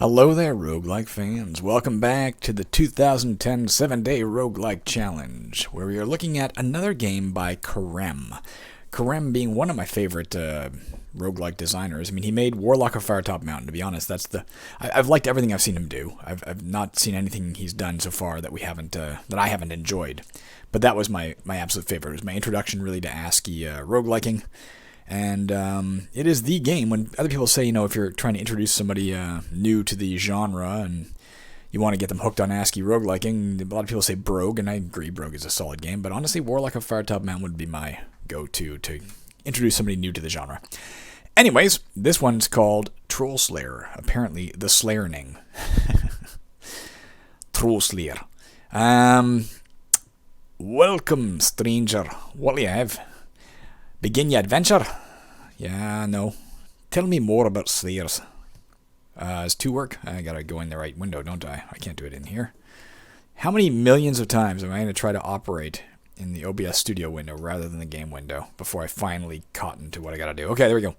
Hello there, roguelike fans. Welcome back to the 2010 7-Day Roguelike Challenge, where we are looking at another game by Corremm. Corremm being one of my favorite roguelike designers. I mean, he made Warlock of Firetop Mountain, to be honest. I've liked everything I've seen him do. I've not seen anything he's done so far that I haven't enjoyed. But that was my absolute favorite. It was my introduction, really, to ASCII rogueliking. And it is the game. When other people say, if you're trying to introduce somebody new to the genre and you want to get them hooked on ASCII rogueliking, a lot of people say Brogue, and I agree, Brogue is a solid game. But honestly, Warlock of Firetop Mountain would be my go-to to introduce somebody new to the genre. Anyways, this one's called Troll Slayer. Apparently, the Slayerning. Troll Slayer. Welcome, stranger. What'll you have? Begin your adventure? Yeah, no. Tell me more about Slayers. Does 2 work? I gotta go in the right window, don't I? I can't do it in here. How many millions of times am I going to try to operate in the OBS studio window rather than the game window before I finally cotton to what I gotta do? Okay, there we go.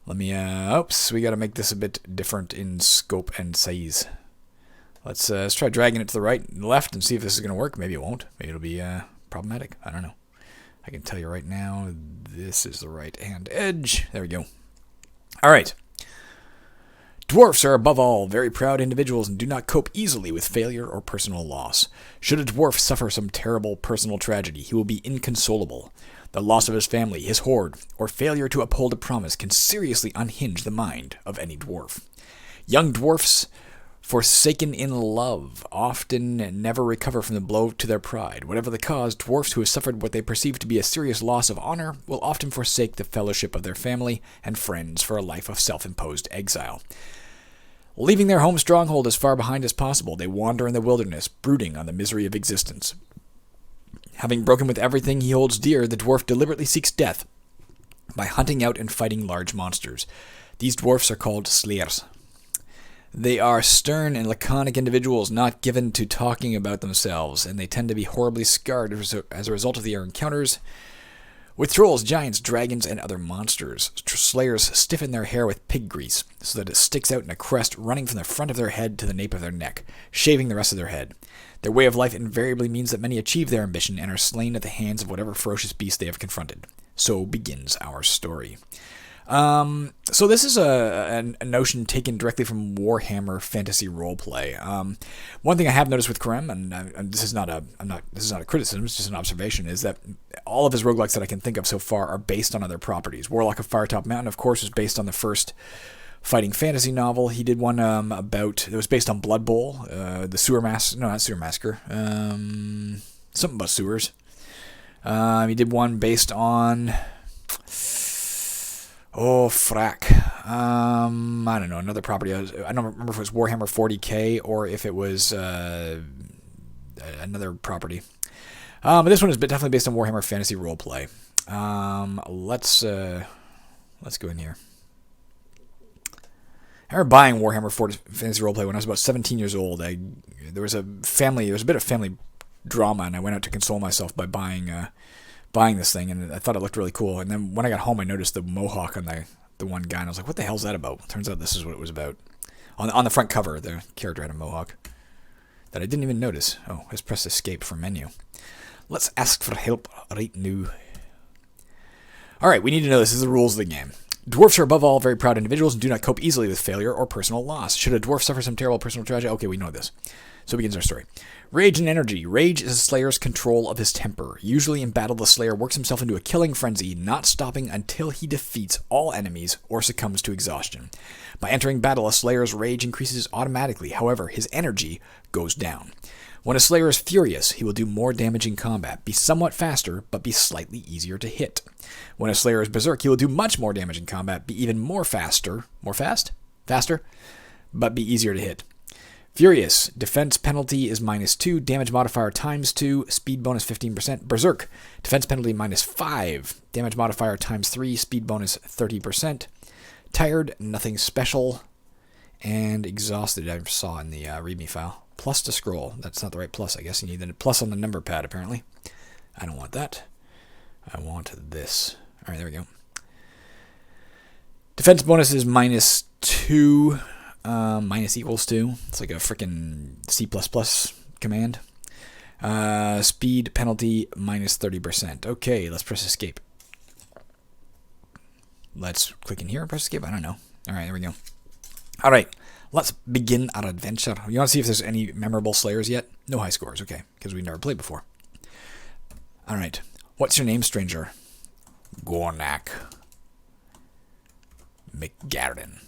Let me, oops, we gotta make this a bit different in scope and size. Let's try dragging it to the right and left and see if this is gonna work. Maybe it won't. Maybe it'll be problematic. I don't know. I can tell you right now, this is the right-hand edge. There we go. All right. Dwarfs are above all very proud individuals and do not cope easily with failure or personal loss. Should a dwarf suffer some terrible personal tragedy, he will be inconsolable. The loss of his family, his hoard, or failure to uphold a promise can seriously unhinge the mind of any dwarf. Young dwarfs, forsaken in love, often never recover from the blow to their pride. Whatever the cause, dwarfs who have suffered what they perceive to be a serious loss of honor will often forsake the fellowship of their family and friends for a life of self-imposed exile. Leaving their home stronghold as far behind as possible, they wander in the wilderness, brooding on the misery of existence. Having broken with everything he holds dear, the dwarf deliberately seeks death by hunting out and fighting large monsters. These dwarfs are called slayers. They are stern and laconic individuals not given to talking about themselves, and they tend to be horribly scarred as a result of their encounters with trolls, giants, dragons, and other monsters. Slayers stiffen their hair with pig grease so that it sticks out in a crest running from the front of their head to the nape of their neck, shaving the rest of their head. Their way of life invariably means that many achieve their ambition and are slain at the hands of whatever ferocious beast they have confronted. So begins our story. So this is a notion taken directly from Warhammer Fantasy Roleplay. One thing I have noticed with Corremm, and this is not a criticism, it's just an observation, is that all of his roguelikes that I can think of so far are based on other properties. Warlock of Firetop Mountain, of course, was based on the first fighting fantasy novel. He did one it was based on Blood Bowl, the Sewer Massacre, no, not Sewer Massacre, something about sewers. He did one based on... Oh, frack. I don't know, another property. I don't remember if it was Warhammer 40k or if it was another property. But this one is definitely based on Warhammer Fantasy Roleplay. Let's go in here. I remember buying Warhammer Fantasy Roleplay when I was about 17 years old. There was a bit of family drama, and I went out to console myself by buying this thing, and I thought it looked really cool. And then when I got home, I noticed the mohawk on the one guy, and I was like, what the hell's that about? Turns out this is what it was about. On the front cover, the character had a mohawk that I didn't even notice. Oh, let's press escape from menu. Let's ask for help right now. Alright, we need to know this is the rules of the game. Dwarfs are above all very proud individuals and do not cope easily with failure or personal loss. Should a dwarf suffer some terrible personal tragedy? Okay, we know this. So begins our story. Rage and energy. Rage is a slayer's control of his temper. Usually in battle, the slayer works himself into a killing frenzy, not stopping until he defeats all enemies or succumbs to exhaustion. By entering battle, a slayer's rage increases automatically. However, his energy goes down. When a slayer is furious, he will do more damage in combat, be somewhat faster, but be slightly easier to hit. When a slayer is berserk, he will do much more damage in combat, be even faster, but be easier to hit. Furious, defense penalty is -2, damage modifier ×2, speed bonus 15%. Berserk, defense penalty -5, damage modifier ×3, speed bonus 30%. Tired, nothing special. And exhausted, I saw in the readme file. Plus to scroll. That's not the right plus, I guess. You need the plus on the number pad, apparently. I don't want that. I want this. All right, there we go. Defense bonus is -2. minus equals to. It's like a freaking C++ command. Speed penalty minus 30%. Okay, let's press escape. Let's click in here and press escape. I don't know. All right, there we go. All right, let's begin our adventure. You want to see if there's any memorable slayers yet? No high scores, okay, because we've never played before. All right, what's your name, stranger? Gornak McGarren.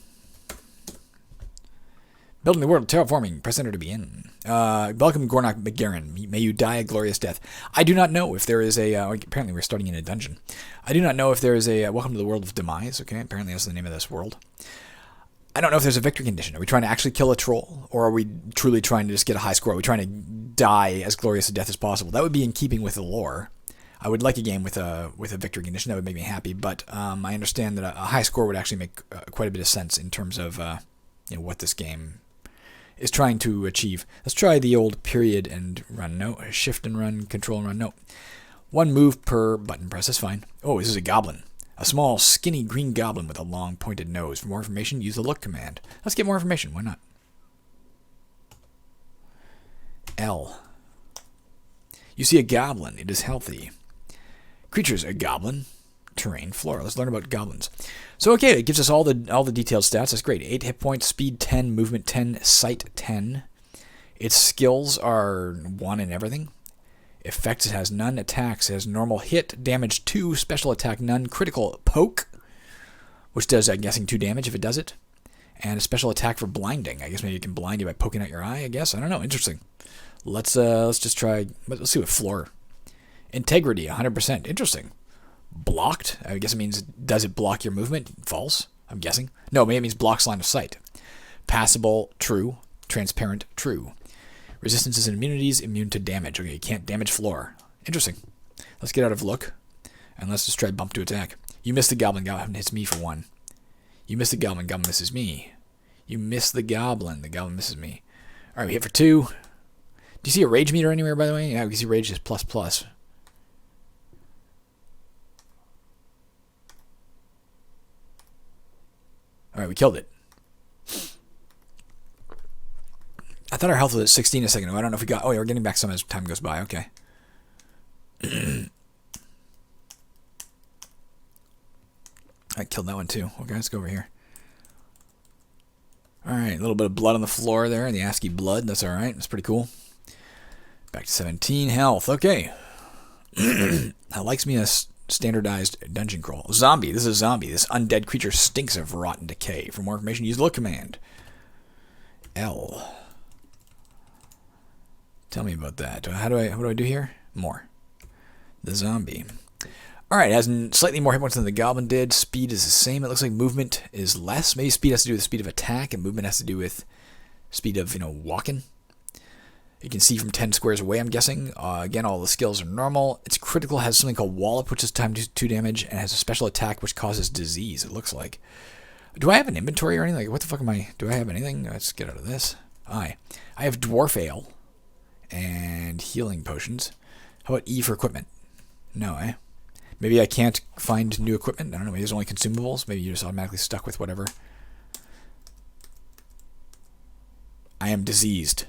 Building the world, terraforming. Press enter to begin. Welcome, Gornak McGarren. May you die a glorious death. I do not know if there is a... apparently we're starting in a dungeon. I do not know if there is a... welcome to the world of demise. Okay, apparently that's the name of this world. I don't know if there's a victory condition. Are we trying to actually kill a troll? Or are we truly trying to just get a high score? Are we trying to die as glorious a death as possible? That would be in keeping with the lore. I would like a game with a victory condition. That would make me happy. But I understand that a high score would actually make quite a bit of sense in terms of what this game is trying to achieve. Let's try the old period and run. No, shift and run, control and run. No. One move per button press. That's fine. Oh, this is a goblin. A small, skinny green goblin with a long, pointed nose. For more information, use the look command. Let's get more information. Why not? L. You see a goblin. It is healthy. Creatures, a goblin. Terrain, flora. Let's learn about goblins. So, okay, it gives us all the detailed stats. That's great. 8 hit points, speed 10, movement 10, sight 10. Its skills are 1 in everything. Effects, it has none. Attacks, it has normal hit, damage 2, special attack none, critical poke, which does, I'm guessing, 2 damage if it does it. And a special attack for blinding. I guess maybe you can blind you by poking out your eye, I guess. I don't know. Interesting. Let's just try... Let's see what floor. Integrity, 100%. Interesting. Blocked? I guess it means, does it block your movement? False, I'm guessing. No, maybe it means blocks line of sight. Passable, true. Transparent, true. Resistances and immunities, immune to damage. Okay, you can't damage floor. Interesting. Let's get out of look, and let's just try bump to attack. You missed the goblin. Goblin hits me for 1. You missed the goblin. Goblin misses me. You missed the goblin. The goblin misses me. All right, we hit for 2. Do you see a rage meter anywhere, by the way? Yeah, we can see rage is ++. All right, we killed it. I thought our health was at 16 a second ago. I don't know if we got... Oh, yeah, we're getting back some as time goes by. Okay. I killed that one too. Okay, let's go over here. All right, a little bit of blood on the floor there. The ASCII blood. That's all right. That's pretty cool. Back to 17 health. Okay. That likes me a standardized dungeon crawl. Zombie. This is a zombie. This undead creature stinks of rotten decay. For more information, use the look command. L. Tell me about that. What do I do here? More. The zombie. Alright, it has slightly more hit points than the goblin did. Speed is the same. It looks like movement is less. Maybe speed has to do with the speed of attack, and movement has to do with speed of, walking. You can see from 10 squares away, I'm guessing. Again, all the skills are normal. Its critical has something called Wallop, which is times 2 damage, and has a special attack which causes disease, it looks like. Do I have an inventory or anything? Like, what the fuck am I... Do I have anything? Let's get out of this. I have Dwarf Ale and healing potions. How about E for equipment? No, eh? Maybe I can't find new equipment. I don't know. Maybe there's only consumables. Maybe you're just automatically stuck with whatever. I am diseased.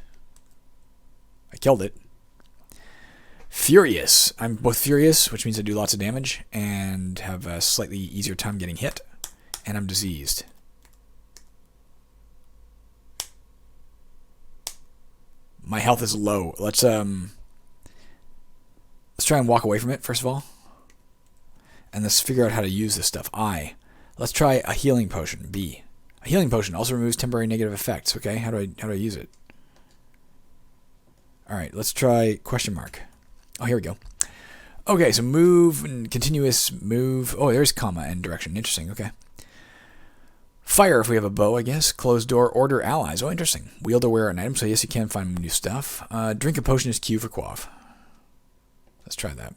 I killed it. Furious. I'm both furious, which means I do lots of damage, and have a slightly easier time getting hit. And I'm diseased. My health is low. Let's try and walk away from it, first of all. And let's figure out how to use this stuff. Let's try a healing potion. B. A healing potion also removes temporary negative effects. Okay, how do I use it? Alright, let's try question mark. Oh, here we go. Okay, so move and continuous move. Oh, there's comma and direction. Interesting, okay. Fire if we have a bow, I guess. Closed door, order allies. Oh, interesting. Wield or wear an item, so yes, you can find new stuff. Drink a potion is Q for quaff. Let's try that.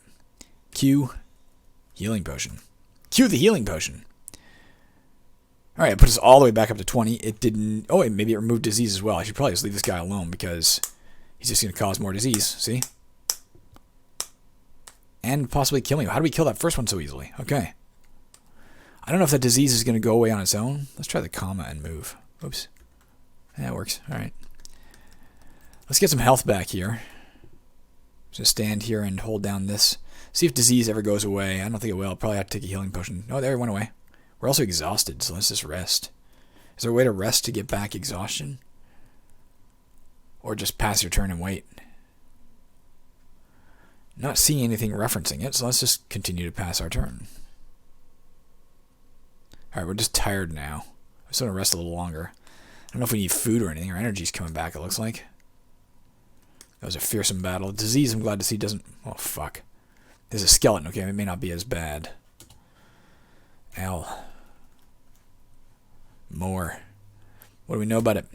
Q, healing potion. Q the healing potion. Alright, it put us all the way back up to 20. It didn't... Oh, maybe it removed disease as well. I should probably just leave this guy alone because he's just going to cause more disease. See? And possibly kill me. How do we kill that first one so easily? Okay. I don't know if that disease is going to go away on its own. Let's try the comma and move. Oops. That works. Alright. Let's get some health back here. Just stand here and hold down this. See if disease ever goes away. I don't think it will. I'll probably have to take a healing potion. Oh, there it went away. We're also exhausted, so let's just rest. Is there a way to rest to get back exhaustion? Or just pass your turn and wait? Not seeing anything referencing it, so let's just continue to pass our turn. Alright, we're just tired now. I just want to rest a little longer. I don't know if we need food or anything. Our energy's coming back, it looks like. That was a fearsome battle. Disease, I'm glad to see, doesn't... Oh, fuck. There's a skeleton. Okay, it may not be as bad. L. More. What do we know about it?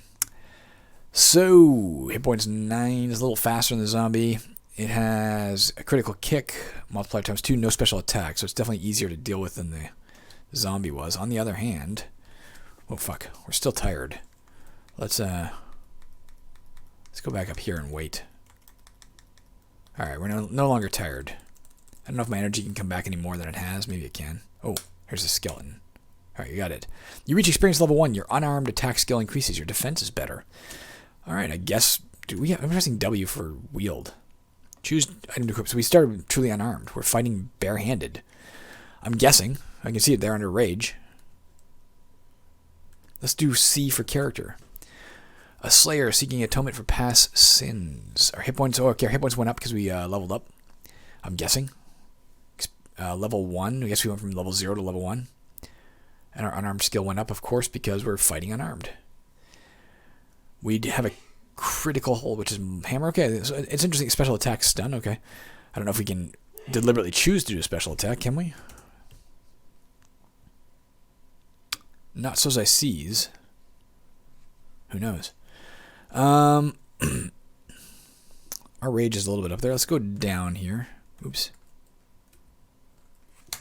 So, hit points 9 is a little faster than the zombie. It has a critical kick, multiplied times 2, no special attack, so it's definitely easier to deal with than the zombie was. On the other hand... Oh, fuck. We're still tired. Let's go back up here and wait. Alright, we're no longer tired. I don't know if my energy can come back any more than it has. Maybe it can. Oh, here's a skeleton. Alright, you got it. You reach experience level 1. Your unarmed attack skill increases. Your defense is better. Alright, I guess... I'm pressing W for wield. Choose item to equip. So we started truly unarmed. We're fighting barehanded. I'm guessing. I can see it there under rage. Let's do C for character. A slayer seeking atonement for past sins. Our hit points... Oh, okay, our hit points went up because we leveled up. I'm guessing. Level 1. I guess we went from level 0 to level 1. And our unarmed skill went up, of course, because we're fighting unarmed. We have a critical hold, which is hammer. Okay, so it's interesting. Special attack stun. Okay. I don't know if we can deliberately choose to do a special attack, can we? Not so as I sees. Who knows? Our rage is a little bit up there. Let's go down here. Oops.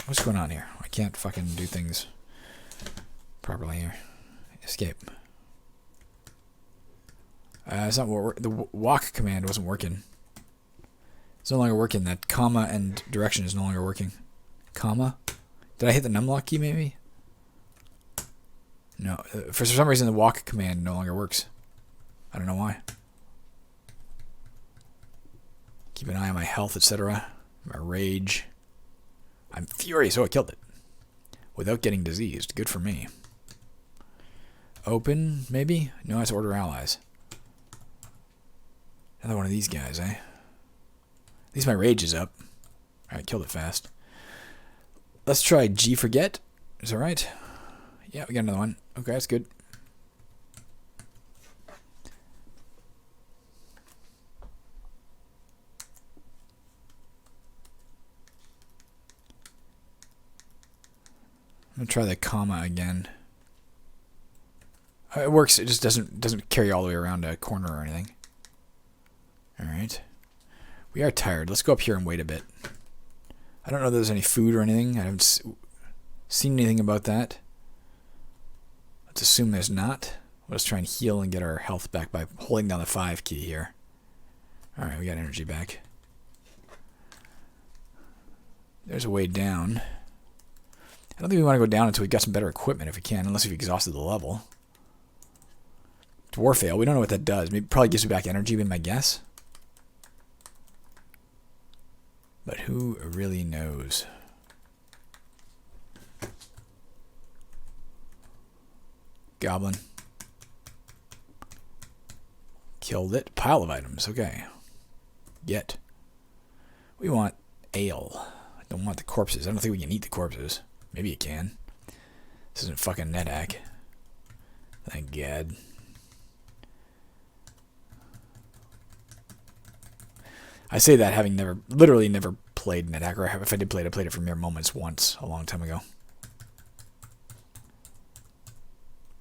What's going on here? I can't fucking do things properly here. Escape. It's not the walk command wasn't working. It's no longer working. That comma and direction is no longer working. Comma? Did I hit the numlock key maybe? No. For some reason the walk command no longer works. I don't know why. Keep an eye on my health, etc. My rage. I'm furious. Oh, I killed it. Without getting diseased. Good for me. Open, maybe? No, it's order allies. Another one of these guys, eh? At least my rage is up. Alright, killed it fast. Let's try G forget. Is that right? Yeah, we got another one. Okay, that's good. I'm gonna try the comma again. It works. It just doesn't carry all the way around a corner or anything. All right. We are tired. Let's go up here and wait a bit. I don't know if there's any food or anything. I haven't seen anything about that. Let's assume there's not. Let's try and heal and get our health back by holding down the 5 key here. All right, we got energy back. There's a way down. I don't think we want to go down until we got some better equipment if we can, unless we've exhausted the level. Dwarf ale, we don't know what that does. Maybe probably gives me back energy, would be my guess. But who really knows? Goblin. Killed it. Pile of items. Okay. Get. We want ale. I don't want the corpses. I don't think we can eat the corpses. Maybe you can. This isn't fucking NetHack. Thank God. I say that having literally never played NetHack, or if I did play it, I played it for mere moments once, a long time ago.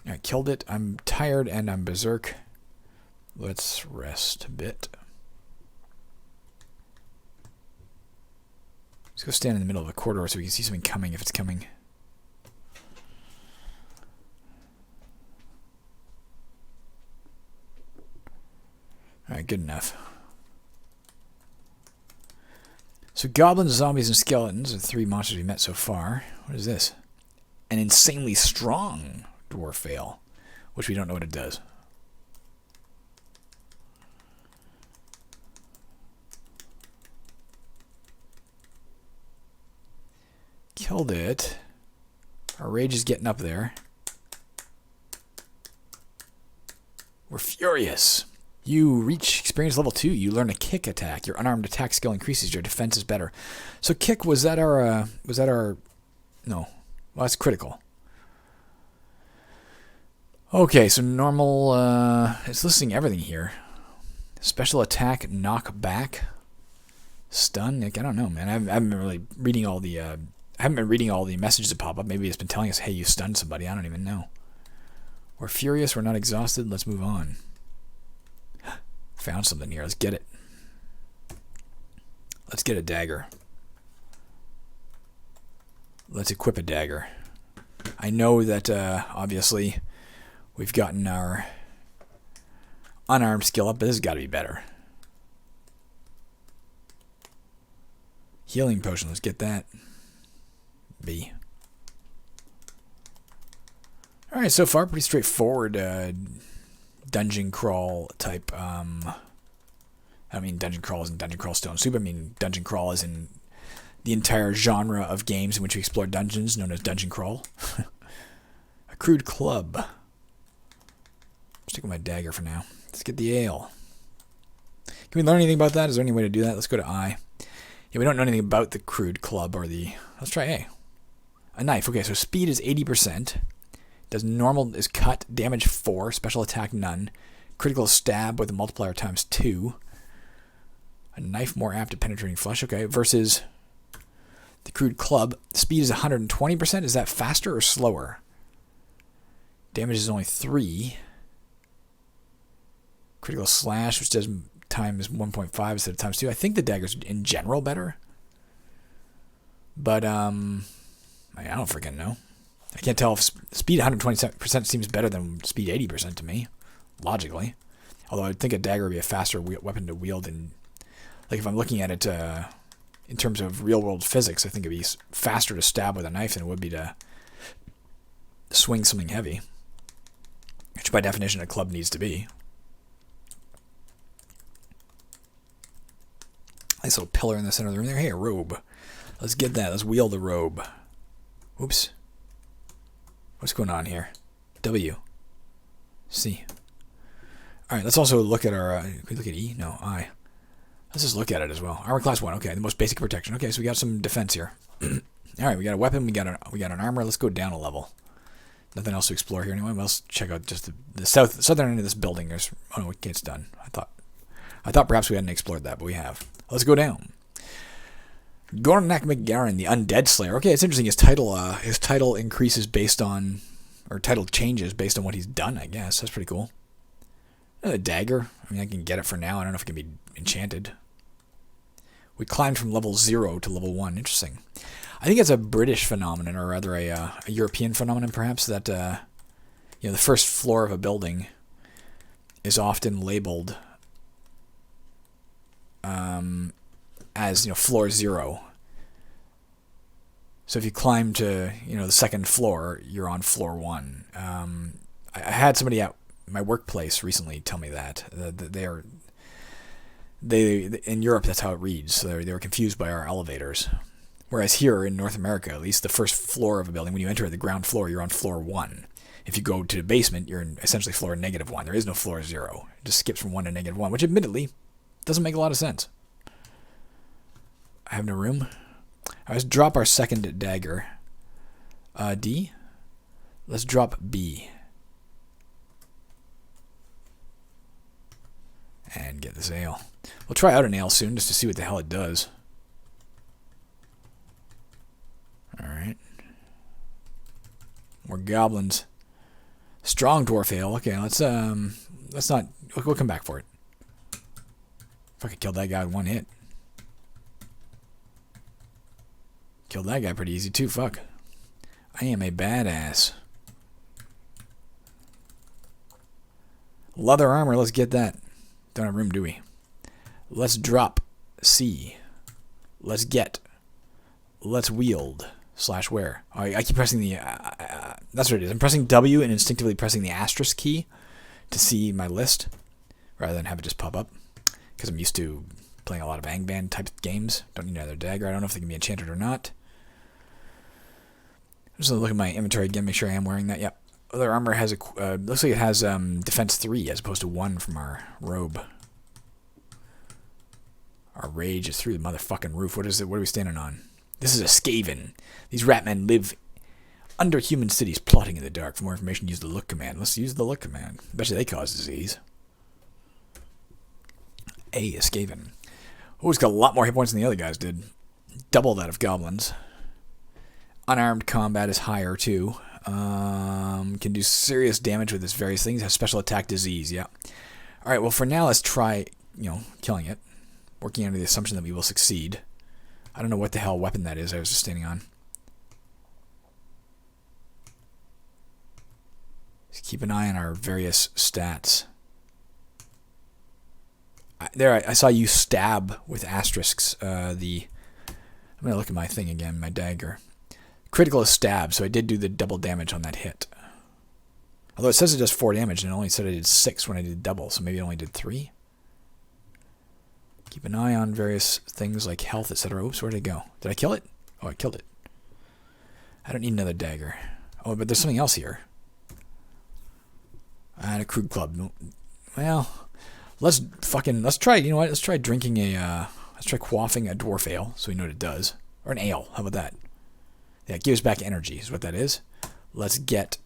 I killed it. I'm tired and I'm berserk. Let's rest a bit. Let's go stand in the middle of a corridor so we can see something coming if it's coming. Alright, good enough. So goblins, zombies, and skeletons are the 3 monsters we've met so far. What is this? An insanely strong dwarf ale, which we don't know what it does. Killed it. Our rage is getting up there. We're furious. You reach experience level 2. You learn a kick attack. Your unarmed attack skill increases. Your defense is better. So kick, was that our... No. Well, that's critical. Okay, so normal... it's listing everything here. Special attack, knock back. Stun, Nick, I don't know, man. I haven't been really reading all the... I haven't been reading all the messages that pop up. Maybe it's been telling us, hey, you stunned somebody. I don't even know. We're furious. We're not exhausted. Let's move on. Found something here. Let's get it. Let's get a dagger. Let's equip a dagger. I know that, obviously, we've gotten our unarmed skill up, but this has got to be better. Healing potion. Let's get that. B. Alright, so far pretty straightforward dungeon crawl type. I don't mean dungeon crawl as in Dungeon Crawl Stone Soup. I mean dungeon crawl as in the entire genre of games in which we explore dungeons, known as dungeon crawl. A crude club. Stick with my dagger for now. Let's get the ale. Can we learn anything about that? Is there any way to do that? Let's go to I. Yeah, we don't know anything about the crude club or the... Let's try A. A knife. Okay, so speed is 80%. Does normal is cut, damage 4, special attack none, critical stab with a multiplier times 2. A knife more apt at penetrating flesh. Okay, versus the crude club. Speed is 120%. Is that faster or slower? Damage is only 3. Critical slash, which does times 1.5 instead of times 2. I think the dagger's in general better. But, I don't freaking know. I can't tell if speed 120% seems better than speed 80% to me, logically. Although I think a dagger would be a faster weapon to wield. And like if I'm looking at it in terms of real-world physics, I think it'd be faster to stab with a knife than it would be to swing something heavy, which by definition a club needs to be. Nice little pillar in the center of the room there. Hey, a robe. Let's get that. Let's wield the robe. Oops. What's going on here? W. C. Alright, let's also look at our... can we look at E? No, I. Let's just look at it as well. Armor class 1. Okay, the most basic protection. Okay, so we got some defense here. Alright, we got a weapon. We got an armor. Let's go down a level. Nothing else to explore here anyway. Let's check out just the southern end of this building. There's... Oh, no, it's done. I thought perhaps we hadn't explored that, but we have. Let's go down. Gornak McGarren, the Undead Slayer. Okay, it's interesting. His title increases based on, or title changes based on what he's done, I guess. That's pretty cool. A dagger. I mean, I can get it for now. I don't know if it can be enchanted. We climbed from level 0 to level 1. Interesting. I think it's a British phenomenon, or rather a European phenomenon, perhaps, that the first floor of a building is often labeled as floor 0. So if you climb to the second floor, you're on floor 1. I had somebody at my workplace recently tell me that they in Europe that's how it reads. So they were confused by our elevators. Whereas here in North America, at least the first floor of a building, when you enter the ground floor, you're on floor 1. If you go to the basement, you're in essentially floor -1. There is no floor 0. It just skips from 1 to -1, which admittedly doesn't make a lot of sense. I have no room. Let's drop our second dagger. D. Let's drop B. And get this ale. We'll try out an ale soon just to see what the hell it does. Alright. More goblins. Strong dwarf ale. Okay, let's not... We'll come back for it. Fucking killed that guy with one hit. Killed that guy pretty easy too, fuck. I am a badass. Leather armor, let's get that. Don't have room, do we? Let's drop C. Let's get. Let's wield. / where? Oh, I keep pressing the... that's what it is. I'm pressing W and instinctively pressing the asterisk key to see my list, rather than have it just pop up. Because I'm used to playing a lot of Angband type games. Don't need another dagger. I don't know if they can be enchanted or not. I'm just going to look at my inventory again, make sure I am wearing that. Yep. Other armor has a, looks like it has defense 3 as opposed to 1 from our robe. Our rage is through the motherfucking roof. What is it? What are we standing on? This is a Skaven. These rat men live under human cities, plotting in the dark. For more information, use the look command. Let's use the look command. Bet you they cause disease. A Skaven. Oh, he's got a lot more hit points than the other guys did. Double that of goblins. Unarmed combat is higher too. Can do serious damage with this various things. Has special attack disease. Yeah. All right. Well, for now, let's try, killing it. Working under the assumption that we will succeed. I don't know what the hell weapon that is I was just standing on. Just keep an eye on our various stats. I saw you stab with asterisks. I'm going to look at my thing again, my dagger. Critical is stab, so I did do the double damage on that hit. Although it says it does 4 damage, and it only said I did 6 when I did double, so maybe it only did 3. Keep an eye on various things like health, etc. Oops, where did it go? Did I kill it? Oh, I killed it. I don't need another dagger. Oh, but there's something else here. And a crude club. Well, let's try, you know what? Let's try drinking let's try quaffing a dwarf ale, so we know what it does. Or an ale, how about that? Yeah, it gives back energy, is what that is. Let's get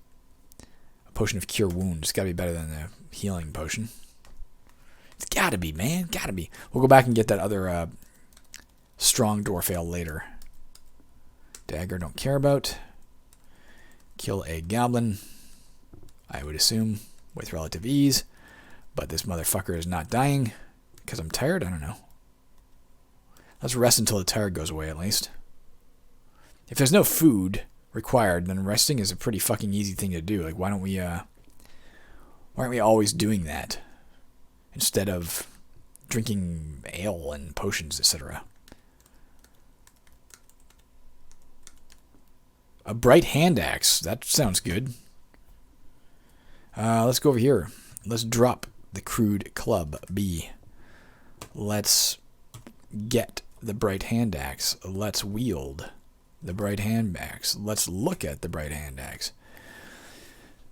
a potion of cure wounds. It's got to be better than the healing potion. It's got to be, man. Got to be. We'll go back and get that other strong dwarf ale later. Dagger, don't care about. Kill a goblin, I would assume, with relative ease. But this motherfucker is not dying because I'm tired? I don't know. Let's rest until the tired goes away, at least. If there's no food required, then resting is a pretty fucking easy thing to do. Like, why aren't we always doing that instead of drinking ale and potions, etc.? A bright hand axe. That sounds good. Let's go over here. Let's drop the crude club B. Let's get the bright hand axe. Let's wield the bright hand axe. Let's look at the bright hand axe.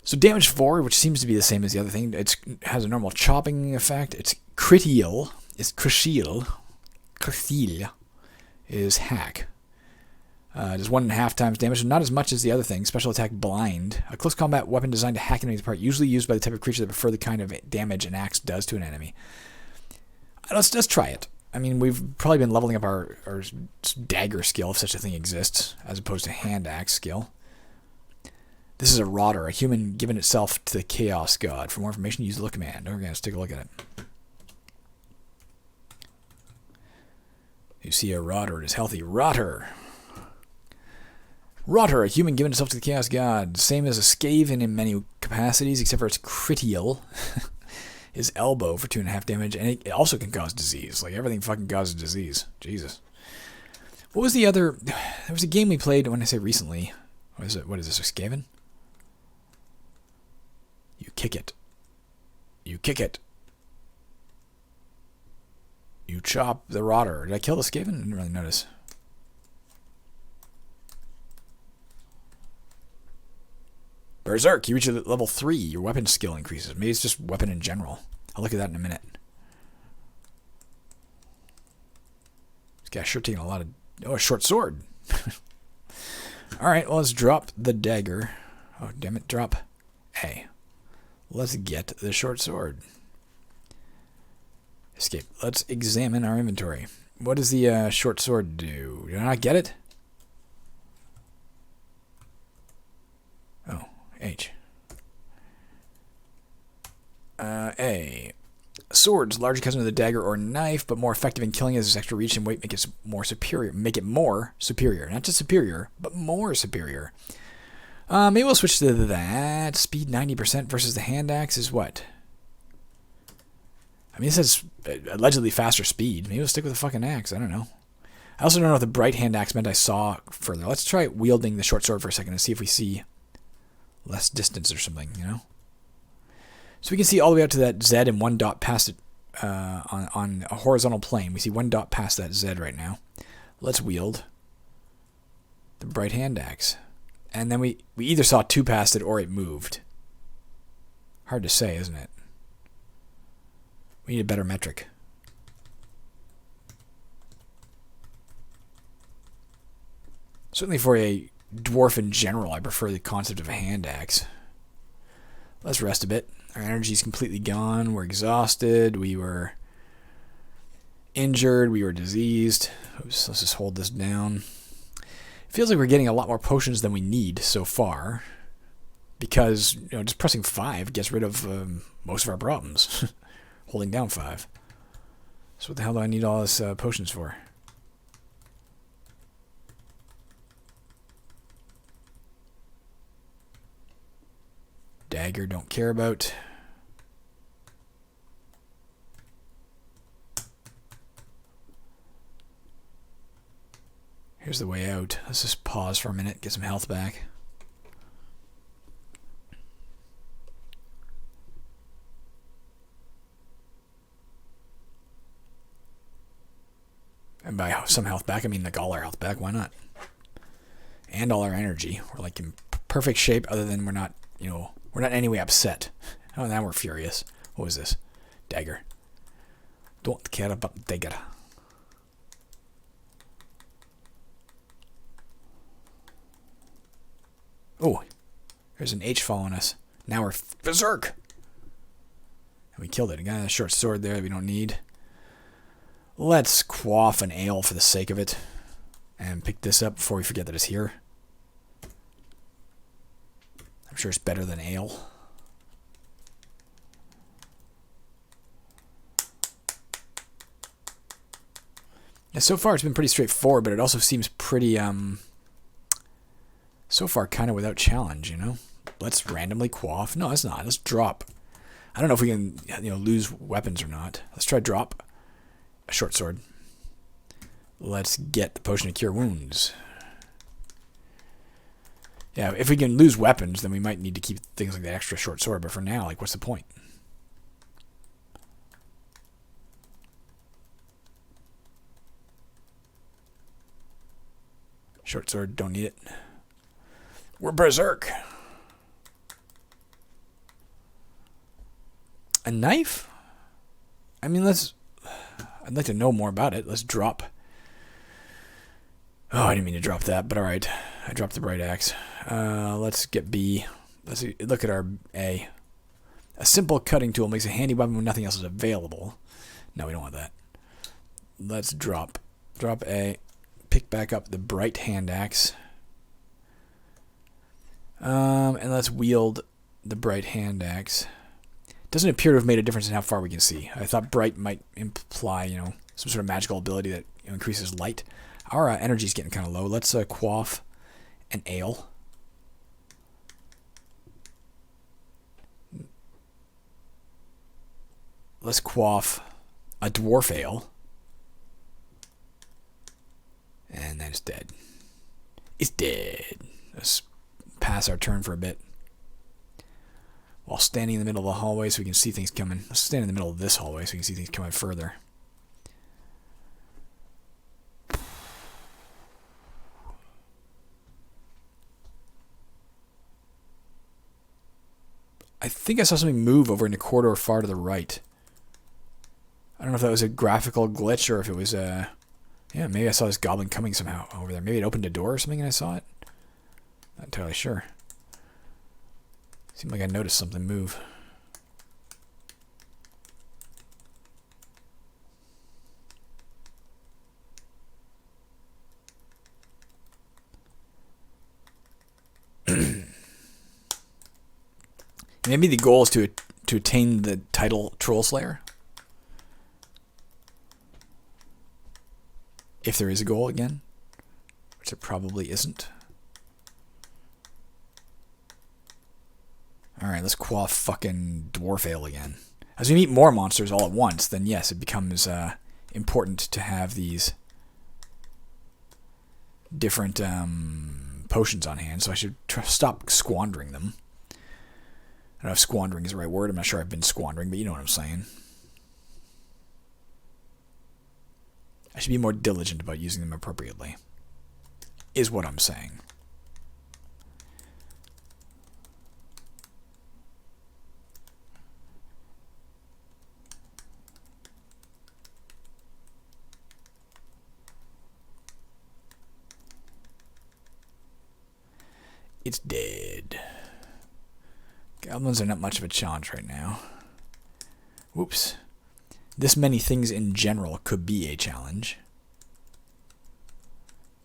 So damage 4, which seems to be the same as the other thing. It has a normal chopping effect. It's critial. It's crucial. Crucial is hack. Does 1.5 times damage, not as much as the other thing. Special attack blind. A close combat weapon designed to hack enemies apart, usually used by the type of creature that prefer the kind of damage an axe does to an enemy. Let's try it. I mean, we've probably been leveling up our dagger skill, if such a thing exists, as opposed to hand axe skill. This is a rotter, a human given itself to the chaos god. For more information, use the look command. Okay, let's take a look at it. You see a rotter, it is healthy. Rotter. Rotter, a human given itself to the chaos god. Same as a Skaven in many capacities, except for its critial. His elbow for 2.5 damage, and it also can cause disease. Like, everything fucking causes disease. Jesus. What was the other... There was a game we played, when I say recently. What is it? What is this, a Skaven? You kick it. You kick it. You chop the rotter. Did I kill the Skaven? I didn't really notice. Berserk, you reach level 3, your weapon skill increases. Maybe it's just weapon in general. I'll look at that in a minute. This guy's sure taking a lot of... Oh, a short sword. Alright, well, let's drop the dagger. Oh, damn it, drop A. Let's get the short sword. Escape. Let's examine our inventory. What does the short sword do? Did I not get it? Oh. H. A. Swords, larger cousin of the dagger or knife, but more effective in killing as its extra reach and weight make it more superior. Not just superior, but more superior. Maybe we'll switch to that. Speed 90% versus the hand axe is what? I mean, it says allegedly faster speed. Maybe we'll stick with the fucking axe. I don't know. I also don't know if the bright hand axe meant I saw further. Let's try wielding the short sword for a second and see if we see less distance or something, you know? So we can see all the way out to that Z and 1 dot past it on a horizontal plane. We see 1 dot past that Z right now. Let's wield the bright hand axe. And then we either saw 2 past it or it moved. Hard to say, isn't it? We need a better metric. Certainly for a dwarf in general, I prefer the concept of a hand axe. Let's rest a bit. Our energy's completely gone. We're exhausted. We were injured. We were diseased. Oops, let's just hold this down. It feels like we're getting a lot more potions than we need so far. Because, just pressing 5 gets rid of most of our problems. Holding down 5. So what the hell do I need all this potions for? Dagger, don't care about. Here's the way out. Let's just pause for a minute, get some health back. And by some health back, I mean like all our health back. Why not? And all our energy. We're like in perfect shape, other than we're not, we're not in any way upset. Oh, now we're furious. What was this? Dagger. Don't care about dagger. Oh, there's an H following us. Now we're berserk. And we killed it. Got a short sword there that we don't need. Let's quaff an ale for the sake of it. And pick this up before we forget that it's here. I'm sure it's better than ale. Yeah, so far it's been pretty straightforward, but it also seems pretty, so far kind of without challenge, Let's randomly quaff. No, it's not. Let's drop. I don't know if we can, lose weapons or not. Let's try drop a short sword. Let's get the potion to cure wounds. Yeah, if we can lose weapons, then we might need to keep things like that extra short sword. But for now, what's the point? Short sword, don't need it. We're berserk. A knife? I mean, I'd like to know more about it. Let's drop. Oh, I didn't mean to drop that, but alright. I dropped the bright axe. Let's get B. Let's look at our A. A simple cutting tool makes a handy weapon when nothing else is available. No, we don't want that. Let's drop. Drop A. Pick back up the bright hand axe. And let's wield the bright hand axe. Doesn't appear to have made a difference in how far we can see. I thought bright might imply, some sort of magical ability that increases light. Our energy's getting kind of low. Let's quaff an ale. Let's quaff a dwarf ale. And then it's dead. It's dead. Let's pass our turn for a bit. While standing in the middle of the hallway so we can see things coming. Let's stand in the middle of this hallway so we can see things coming further. I think I saw something move over in the corridor far to the right. I don't know if that was a graphical glitch or if it was a... Yeah, maybe I saw this goblin coming somehow over there. Maybe it opened a door or something and I saw it. Not entirely sure. Seemed like I noticed something move. Maybe the goal is to attain the title Troll Slayer. If there is a goal again, which there probably isn't. Alright, let's quaff fucking dwarf ale again. As we meet more monsters all at once, then yes, it becomes important to have these different potions on hand, so I should stop squandering them. I don't know if squandering is the right word. I'm not sure I've been squandering, but you know what I'm saying. I should be more diligent about using them appropriately, is what I'm saying. It's dead. Goblins are not much of a challenge right now. Whoops. This many things in general could be a challenge.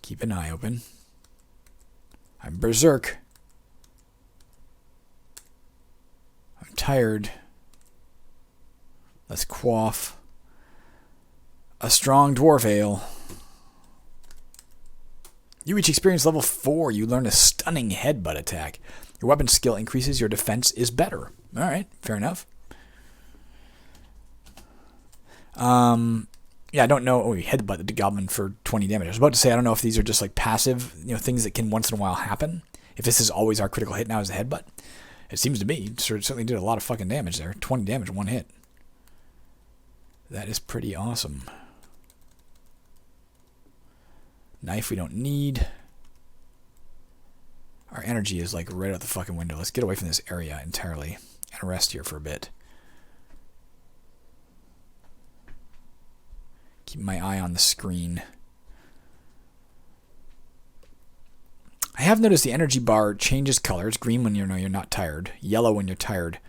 Keep an eye open. I'm berserk. I'm tired. Let's quaff a strong dwarf ale. You reach experience level 4. You learn a stunning headbutt attack. Your weapon skill increases. Your defense is better. All right, fair enough. Yeah, I don't know. Oh, we headbutt the goblin for 20 damage. I was about to say, I don't know if these are just like passive, things that can once in a while happen. If this is always our critical hit now as a headbutt. It seems to be. It certainly did a lot of fucking damage there. 20 damage, one hit. That is pretty awesome. Knife we don't need. Our energy is like right out the fucking window. Let's get away from this area entirely and rest here for a bit. Keep my eye on the screen. I have noticed the energy bar changes color. It's green when you're not tired, yellow when you're tired.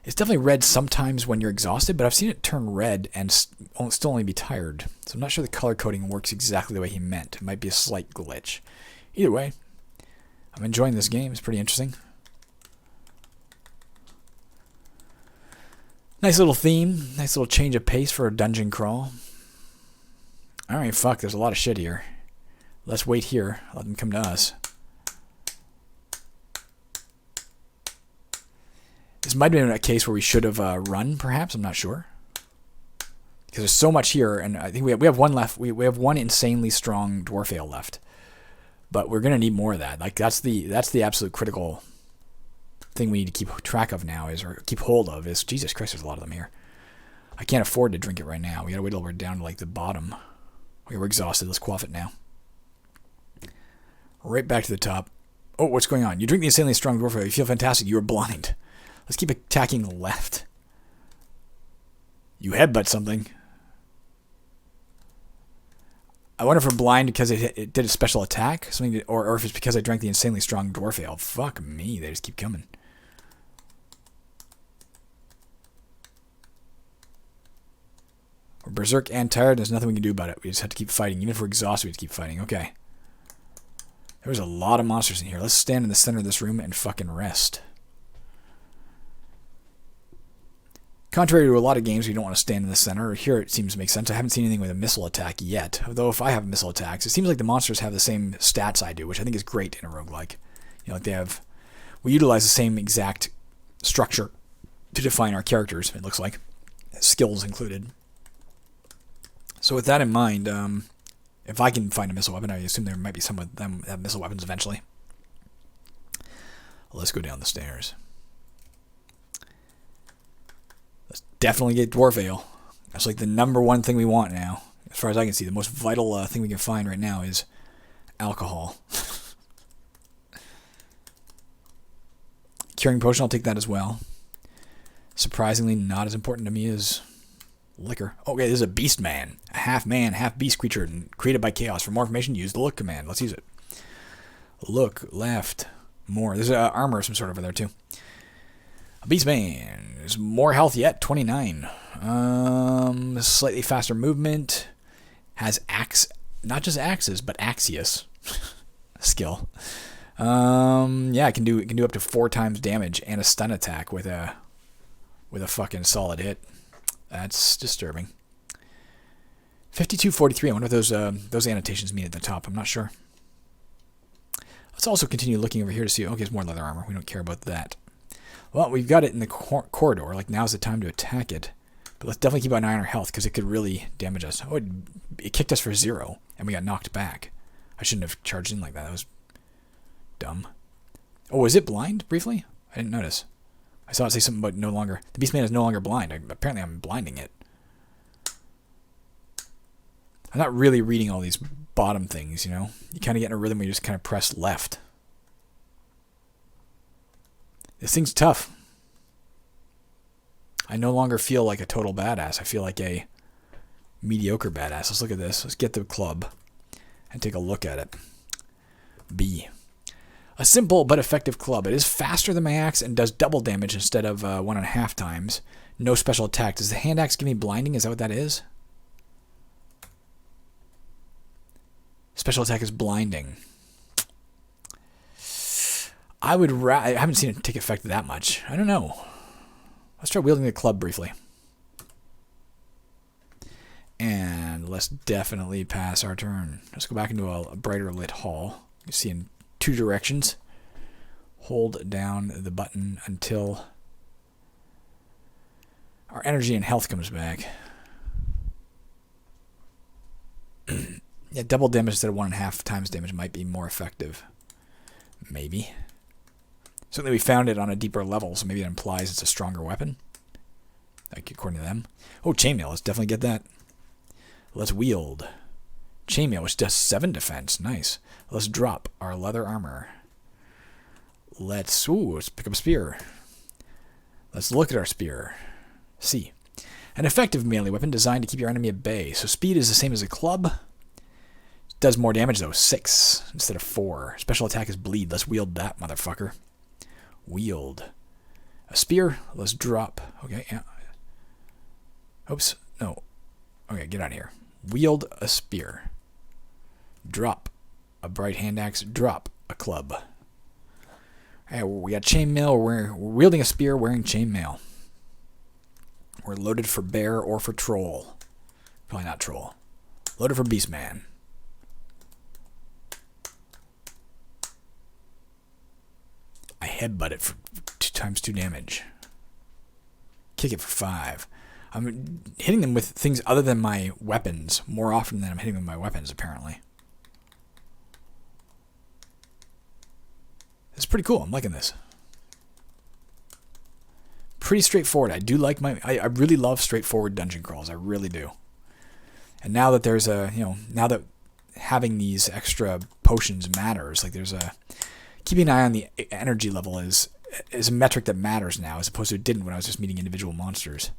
It's definitely red sometimes when you're exhausted, but I've seen it turn red and still only be tired. So I'm not sure the color coding works exactly the way he meant. It might be a slight glitch. Either way, I'm enjoying this game. It's pretty interesting. Nice little theme. Nice little change of pace for a dungeon crawl. Alright, fuck. There's a lot of shit here. Let's wait here. Let them come to us. This might have been a case where we should have run, perhaps. I'm not sure. Because there's so much here, and I think we have one left. We have one insanely strong dwarf ale left. But we're going to need more of that. Like, that's the absolute critical thing we need to keep track of now, or keep hold of, is, Jesus Christ, there's a lot of them here. I can't afford to drink it right now. We got to wait till we're down to, like, the bottom. Okay, we're exhausted. Let's quaff it now. Right back to the top. Oh, what's going on? You drink the insanely strong dwarf ale. You feel fantastic. You are blind. Let's keep attacking the left. You headbutt something. I wonder if we're blind because it did a special attack, or if it's because I drank the insanely strong dwarf ale. Fuck me, they just keep coming. We're berserk and tired. There's nothing we can do about it. We just have to keep fighting. Even if we're exhausted, we have to keep fighting. Okay. There's a lot of monsters in here. Let's stand in the center of this room and fucking rest. Contrary to a lot of games, you don't want to stand in the center. Here it seems to make sense. I haven't seen anything with a missile attack yet. Although if I have missile attacks, it seems like the monsters have the same stats I do, which I think is great in a roguelike. Like we utilize the same exact structure to define our characters, it looks like. Skills included. So with that in mind, if I can find a missile weapon, I assume there might be some of them that have missile weapons eventually. Let's go down the stairs. Let's definitely get dwarf ale. That's like the number one thing we want now. As far as I can see, the most vital thing we can find right now is alcohol. Curing potion, I'll take that as well. Surprisingly, not as important to me as liquor. Okay, this is a beast man. A half man, half beast creature created by chaos. For more information, use the look command. Let's use it. Look, left, more. There's armor of some sort over there too. A beast man. There's more health yet, 29. Slightly faster movement. Has not just axes, but Axius skill. Yeah, it can do up to 4 times damage and a stun attack with a fucking solid hit. That's disturbing. 5243. I wonder what those annotations mean at the top. I'm not sure. Let's also continue looking over here to see. Okay, there's more leather armor. We don't care about that. Well, we've got it in the corridor. Like, now's the time to attack it. But let's definitely keep an eye on our health, because it could really damage us. Oh, it kicked us for 0, and we got knocked back. I shouldn't have charged in like that. That was dumb. Oh, is it blind, briefly? I didn't notice. I saw it say something about no longer... The Beastman is no longer blind. Apparently I'm blinding it. I'm not really reading all these bottom things, you know? You kind of get in a rhythm where you just kind of press left. This thing's tough. I no longer feel like a total badass. I feel like a mediocre badass. Let's look at this. Let's get the club and take a look at it. B. A simple but effective club. It is faster than my axe and does double damage instead of 1.5 times. No special attack. Does the hand axe give me blinding? Is that what that is? Special attack is blinding. I haven't seen it take effect that much. I don't know. Let's try wielding the club briefly. And let's definitely pass our turn. Let's go back into a brighter lit hall. You see in 2 directions. Hold down the button until our energy and health comes back. Yeah, double damage instead of 1.5 times damage might be more effective. Maybe. Certainly we found it on a deeper level, so maybe that implies it's a stronger weapon. Like, according to them. Oh, chainmail. Let's definitely get that. Let's wield. Chainmail, which does 7 defense. Nice. Let's drop our leather armor. Let's pick up a spear. Let's look at our spear. See. An effective melee weapon designed to keep your enemy at bay. So speed is the same as a club. Does more damage, though. 6 instead of 4. Special attack is bleed. Let's wield that, motherfucker. Wield. A spear. Let's drop. Okay, yeah. Oops. No. Okay, get out of here. Wield a spear. Drop a bright hand axe. Drop a club. Alright, we got chainmail. We're wielding a spear, wearing chainmail. We're loaded for bear or for troll. Probably not troll. Loaded for beastman. I headbutt it for 2 times 2 damage. Kick it for 5. I'm hitting them with things other than my weapons more often than I'm hitting them with my weapons, apparently. It's pretty cool. I'm liking this. Pretty straightforward. I do like I really love straightforward dungeon crawls. I really do. And now that there's now that having these extra potions matters, like keeping an eye on the energy level is a metric that matters now, as opposed to it didn't when I was just meeting individual monsters.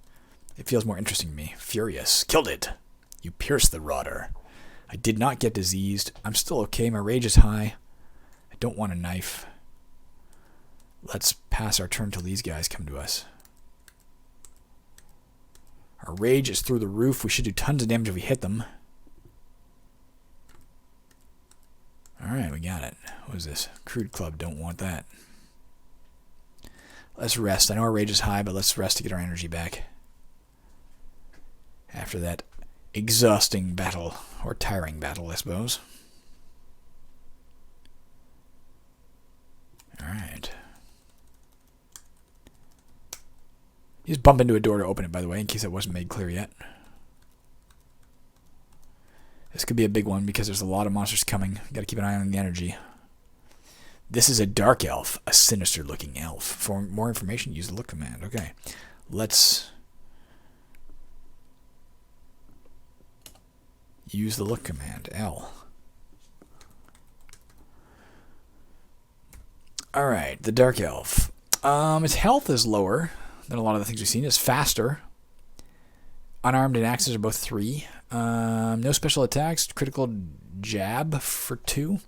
It feels more interesting to me. Furious. Killed it. You pierced the rotter. I did not get diseased. I'm still okay. My rage is high. I don't want a knife. Let's pass our turn till these guys come to us. Our rage is through the roof. We should do tons of damage if we hit them. Alright, we got it. What is this? Crude club. Don't want that. Let's rest. I know our rage is high, but let's rest to get our energy back. After that exhausting battle, or tiring battle, I suppose. Alright. You just bump into a door to open it, by the way, in case that wasn't made clear yet. This could be a big one because there's a lot of monsters coming. Got to keep an eye on the energy. This is a dark elf, a sinister-looking elf. For more information, use the look command. Okay, let's use the look command. L. All right, the dark elf. Its health is lower than a lot of the things we've seen. It's faster. Unarmed and axes are both 3. No special attacks. Critical jab for 2.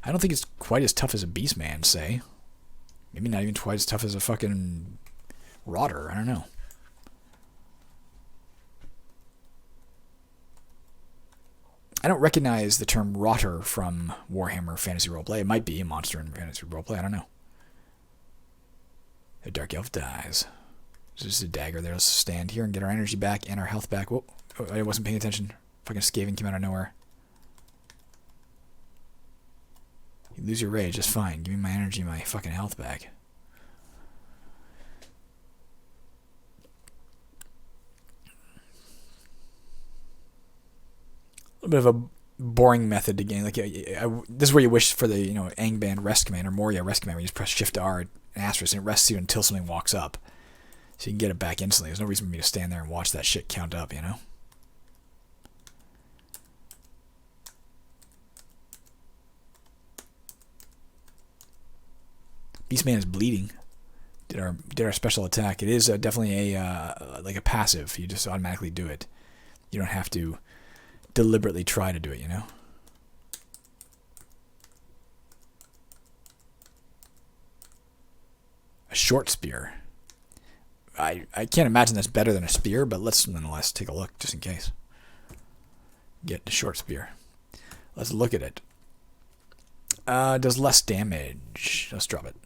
I don't think it's quite as tough as a beastman, say. Maybe not even quite as tough as a fucking rotter. I don't know. I don't recognize the term rotter from Warhammer Fantasy Roleplay. It might be a monster in Fantasy Roleplay. I don't know. The dark elf dies. There's just a dagger there. Let's stand here and get our energy back and our health back. Whoa, I wasn't paying attention. Fucking Skaven came out of nowhere. You lose your rage, that's fine. Give me my energy and my fucking health back. A little bit of a boring method to gain. Like this is where you wish for the Angband rest command or Moria rest command, where you just press Shift R and asterisk and it rests you until something walks up, so you can get it back instantly. There's no reason for me to stand there and watch that shit count up, Beastman is bleeding. Did our special attack. It is definitely like a passive. You just automatically do it. You don't have to deliberately try to do it, A short spear. I can't imagine that's better than a spear, but let's nonetheless take a look just in case. Get the short spear. Let's look at it. Does less damage. Let's drop it.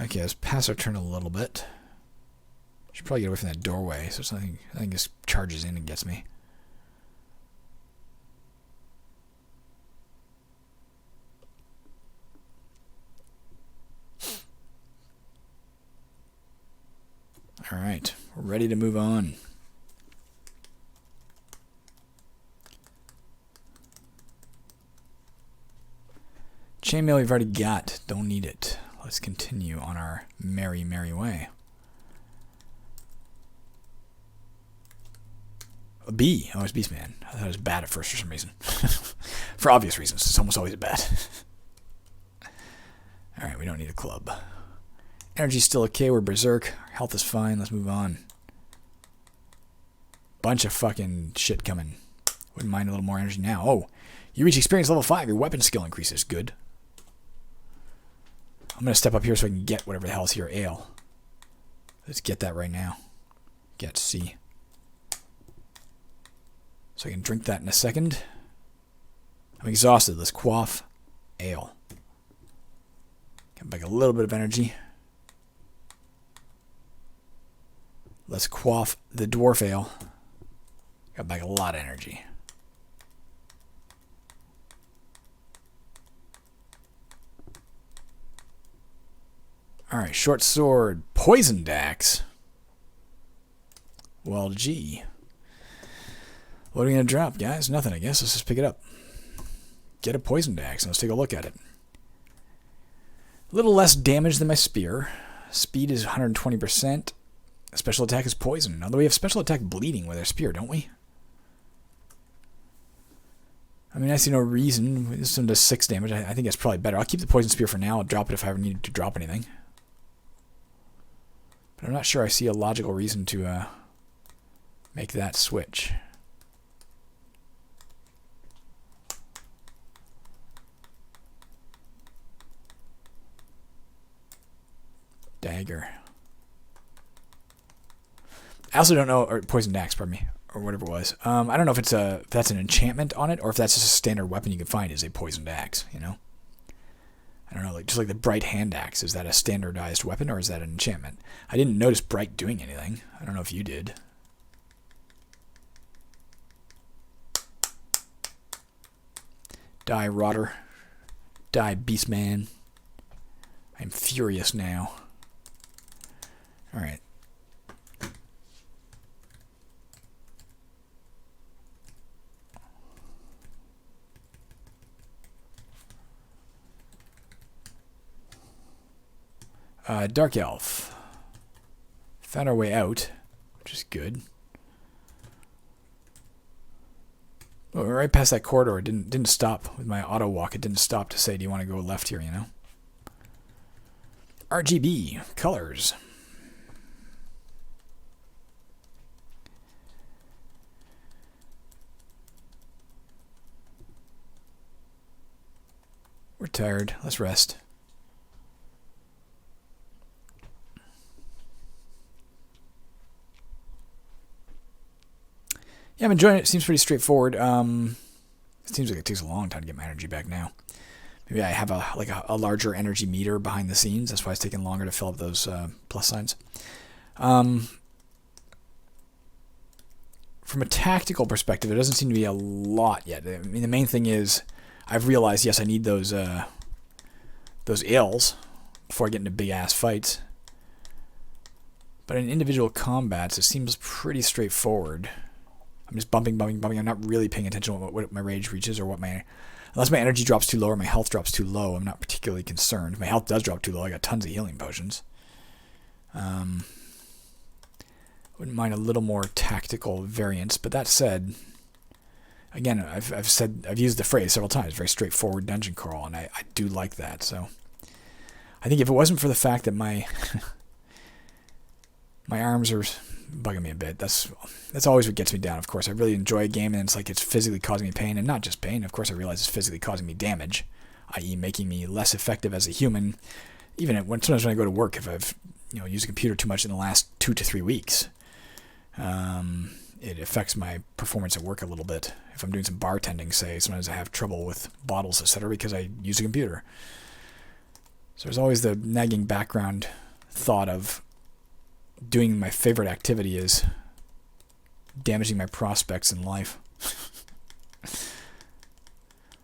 Okay, let's pass our turn a little bit. Should probably get away from that doorway, so something I think this charges in and gets me. Alright, we're ready to move on. Chainmail we've already got. Don't need it. Let's continue on our merry, merry way. A bee. Oh, it's Beastman. I thought it was bad at first for some reason. For obvious reasons. It's almost always bad. Alright, we don't need a club. Energy's still okay. We're berserk. Our health is fine. Let's move on. Bunch of fucking shit coming. Wouldn't mind a little more energy now. Oh, you reach experience level 5. Your weapon skill increases. Good. I'm going to step up here so I can get whatever the hell is here. Ale. Let's get that right now. Get C. So I can drink that in a second. I'm exhausted. Let's quaff ale. Get back a little bit of energy. Let's quaff the dwarf ale. Got back a lot of energy. Alright, short sword. Poisoned axe. Well, gee. What are we going to drop, guys? Nothing, I guess. Let's just pick it up. Get a poisoned axe, and let's take a look at it. A little less damage than my spear. Speed is 120%. Special attack is poison. Although we have special attack bleeding with our spear, don't we? I mean, I see no reason. This one does 6 damage. I think that's probably better. I'll keep the poison spear for now. I'll drop it if I ever need to drop anything. But I'm not sure I see a logical reason to make that switch. Dagger. I also don't know, or poisoned axe, pardon me, or whatever it was. I don't know if that's an enchantment on it, or if that's just a standard weapon you can find is a poisoned axe. You know, I don't know, like just like the bright hand axe. Is that a standardized weapon, or is that an enchantment? I didn't notice bright doing anything. I don't know if you did. Die, rotter. Die, beastman. I'm furious now. All right. Dark Elf. Found our way out, which is good. Oh, we're right past that corridor. It didn't stop with my auto walk. It didn't stop to say, do you want to go left here, you know? RGB. Colors. We're tired. Let's rest. Yeah, I'm enjoying it. It seems pretty straightforward. It seems like it takes a long time to get my energy back now. Maybe I have a larger energy meter behind the scenes. That's why it's taking longer to fill up those plus signs. From a tactical perspective, there doesn't seem to be a lot yet. I mean, the main thing is I've realized, yes, I need those ills before I get into big-ass fights. But in individual combats, it seems pretty straightforward. I'm just bumping. I'm not really paying attention to what my rage reaches or unless my energy drops too low or my health drops too low, I'm not particularly concerned. If my health does drop too low, I got tons of healing potions. Wouldn't mind a little more tactical variance, but that said, again, I've used the phrase several times, very straightforward dungeon crawl, and I do like that. So I think if it wasn't for the fact that my arms are bugging me a bit. That's always what gets me down, of course. I really enjoy a game, and it's like it's physically causing me pain, and not just pain. Of course, I realize it's physically causing me damage, i.e. making me less effective as a human. Even sometimes when I go to work, if I've used a computer too much in the last 2 to 3 weeks, it affects my performance at work a little bit. If I'm doing some bartending, say, sometimes I have trouble with bottles, etc., because I use a computer. So there's always the nagging background thought of doing my favorite activity is damaging my prospects in life.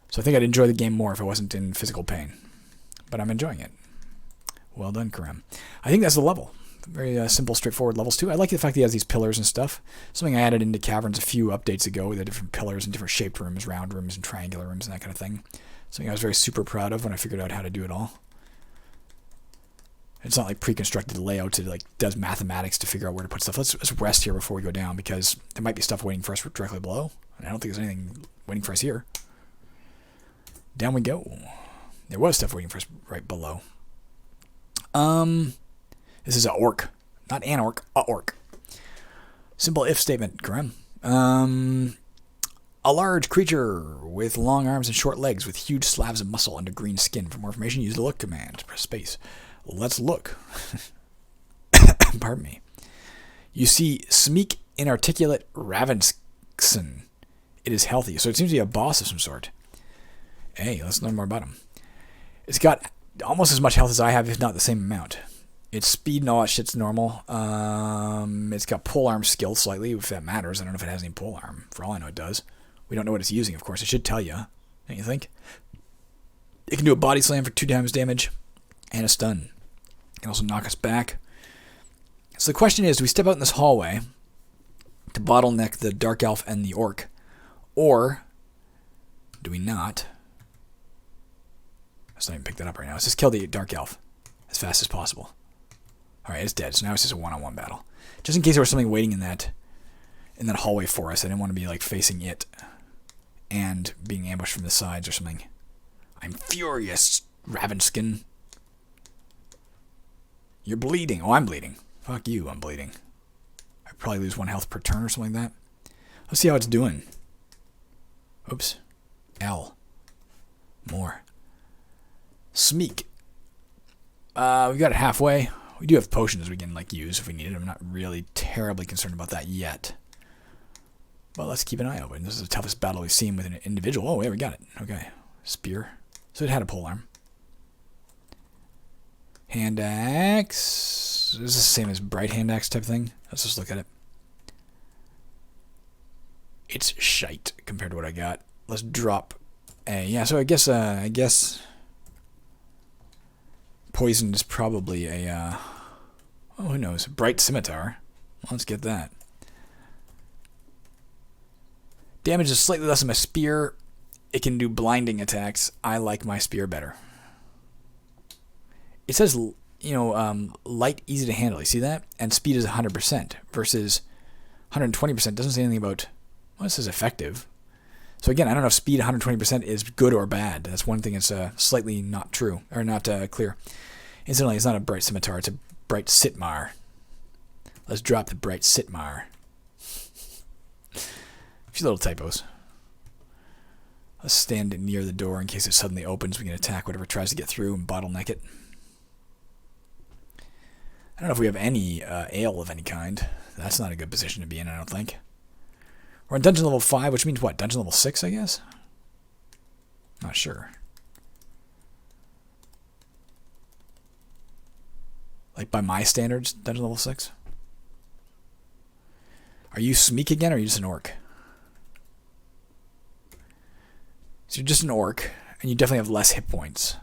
So I think I'd enjoy the game more if I wasn't in physical pain. But I'm enjoying it. Well done, Corremm. I think that's the level. Very simple, straightforward levels, too. I like the fact that he has these pillars and stuff. Something I added into Caverns a few updates ago, the different pillars and different shaped rooms, round rooms and triangular rooms and that kind of thing. Something I was very super proud of when I figured out how to do it all. It's not like pre-constructed layout. It does mathematics to figure out where to put stuff. Let's rest here before we go down, because there might be stuff waiting for us directly below. And I don't think there's anything waiting for us here. Down we go. There was stuff waiting for us right below. This is a orc. Not an orc, a orc. Simple if statement, Corremm. A large creature with long arms and short legs with huge slabs of muscle under green skin. For more information, use the look command. Press space. Let's look. Pardon me. You see Smeek Inarticulate Ravenskson. It is healthy, so it seems to be a boss of some sort. Hey, let's learn more about him. It's got almost as much health as I have, if not the same amount. Its speed and all that shit's normal. It's got polearm skill slightly, if that matters. I don't know if it has any polearm. For all I know, it does. We don't know what it's using, of course. It should tell you. Don't you think? It can do a body slam for 2 times damage and a stun. It can also knock us back. So the question is, do we step out in this hallway to bottleneck the Dark Elf and the Orc? Or do we not? Let's not even pick that up right now. Let's just kill the Dark Elf as fast as possible. Alright, it's dead. So now it's just a one-on-one battle. Just in case there was something waiting in that hallway for us. I didn't want to be facing it and being ambushed from the sides or something. I'm furious, Ravenskin. You're bleeding. Oh, I'm bleeding. Fuck you, I'm bleeding. I probably lose 1 health per turn or something like that. Let's see how it's doing. Oops. L. More. Smeek. We got it halfway. We do have potions we can use if we need it. I'm not really terribly concerned about that yet. But let's keep an eye open. This is the toughest battle we've seen with an individual. Oh, yeah, we got it. Okay. Spear. So it had a polearm. Hand axe. This is the same as bright hand axe type thing. Let's just look at it. It's shite compared to what I got. Let's drop a... Yeah, so I guess poison is probably a... oh, who knows? Bright scimitar. Let's get that. Damage is slightly less than my spear. It can do blinding attacks. I like my spear better. It says, light, easy to handle. You see that? And speed is 100% versus 120%. Doesn't say anything about, well, this is effective. So again, I don't know if speed 120% is good or bad. That's one thing that's slightly not true, or not clear. Incidentally, it's not a bright scimitar. It's a bright sitmar. Let's drop the bright sitmar. A few little typos. Let's stand near the door in case it suddenly opens. We can attack whatever tries to get through and bottleneck it. I don't know if we have any ale of any kind. That's not a good position to be in, I don't think. We're on dungeon level 5, which means what? Dungeon level 6, I guess? Not sure. By my standards, dungeon level 6? Are you Smeek again, or are you just an orc? So you're just an orc, and you definitely have less hit points.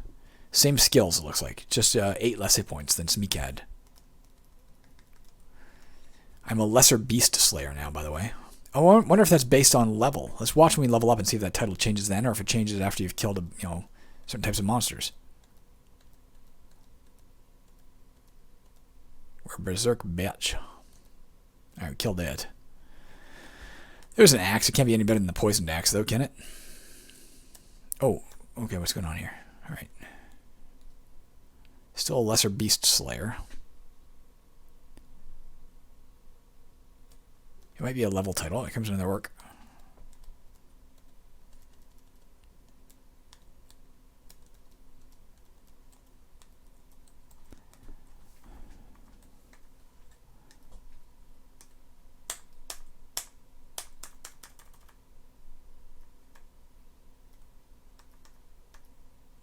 Same skills, it looks like. Just 8 less hit points than Smeek had. I'm a lesser beast slayer now, by the way. I wonder if that's based on level. Let's watch when we level up and see if that title changes then, or if it changes after you've killed, certain types of monsters. We're berserk bitch. Alright, we killed it. There's an axe. It can't be any better than the poisoned axe, though, can it? Oh, okay, what's going on here? Alright. Still a lesser beast slayer. might be a level title. Here comes another orc.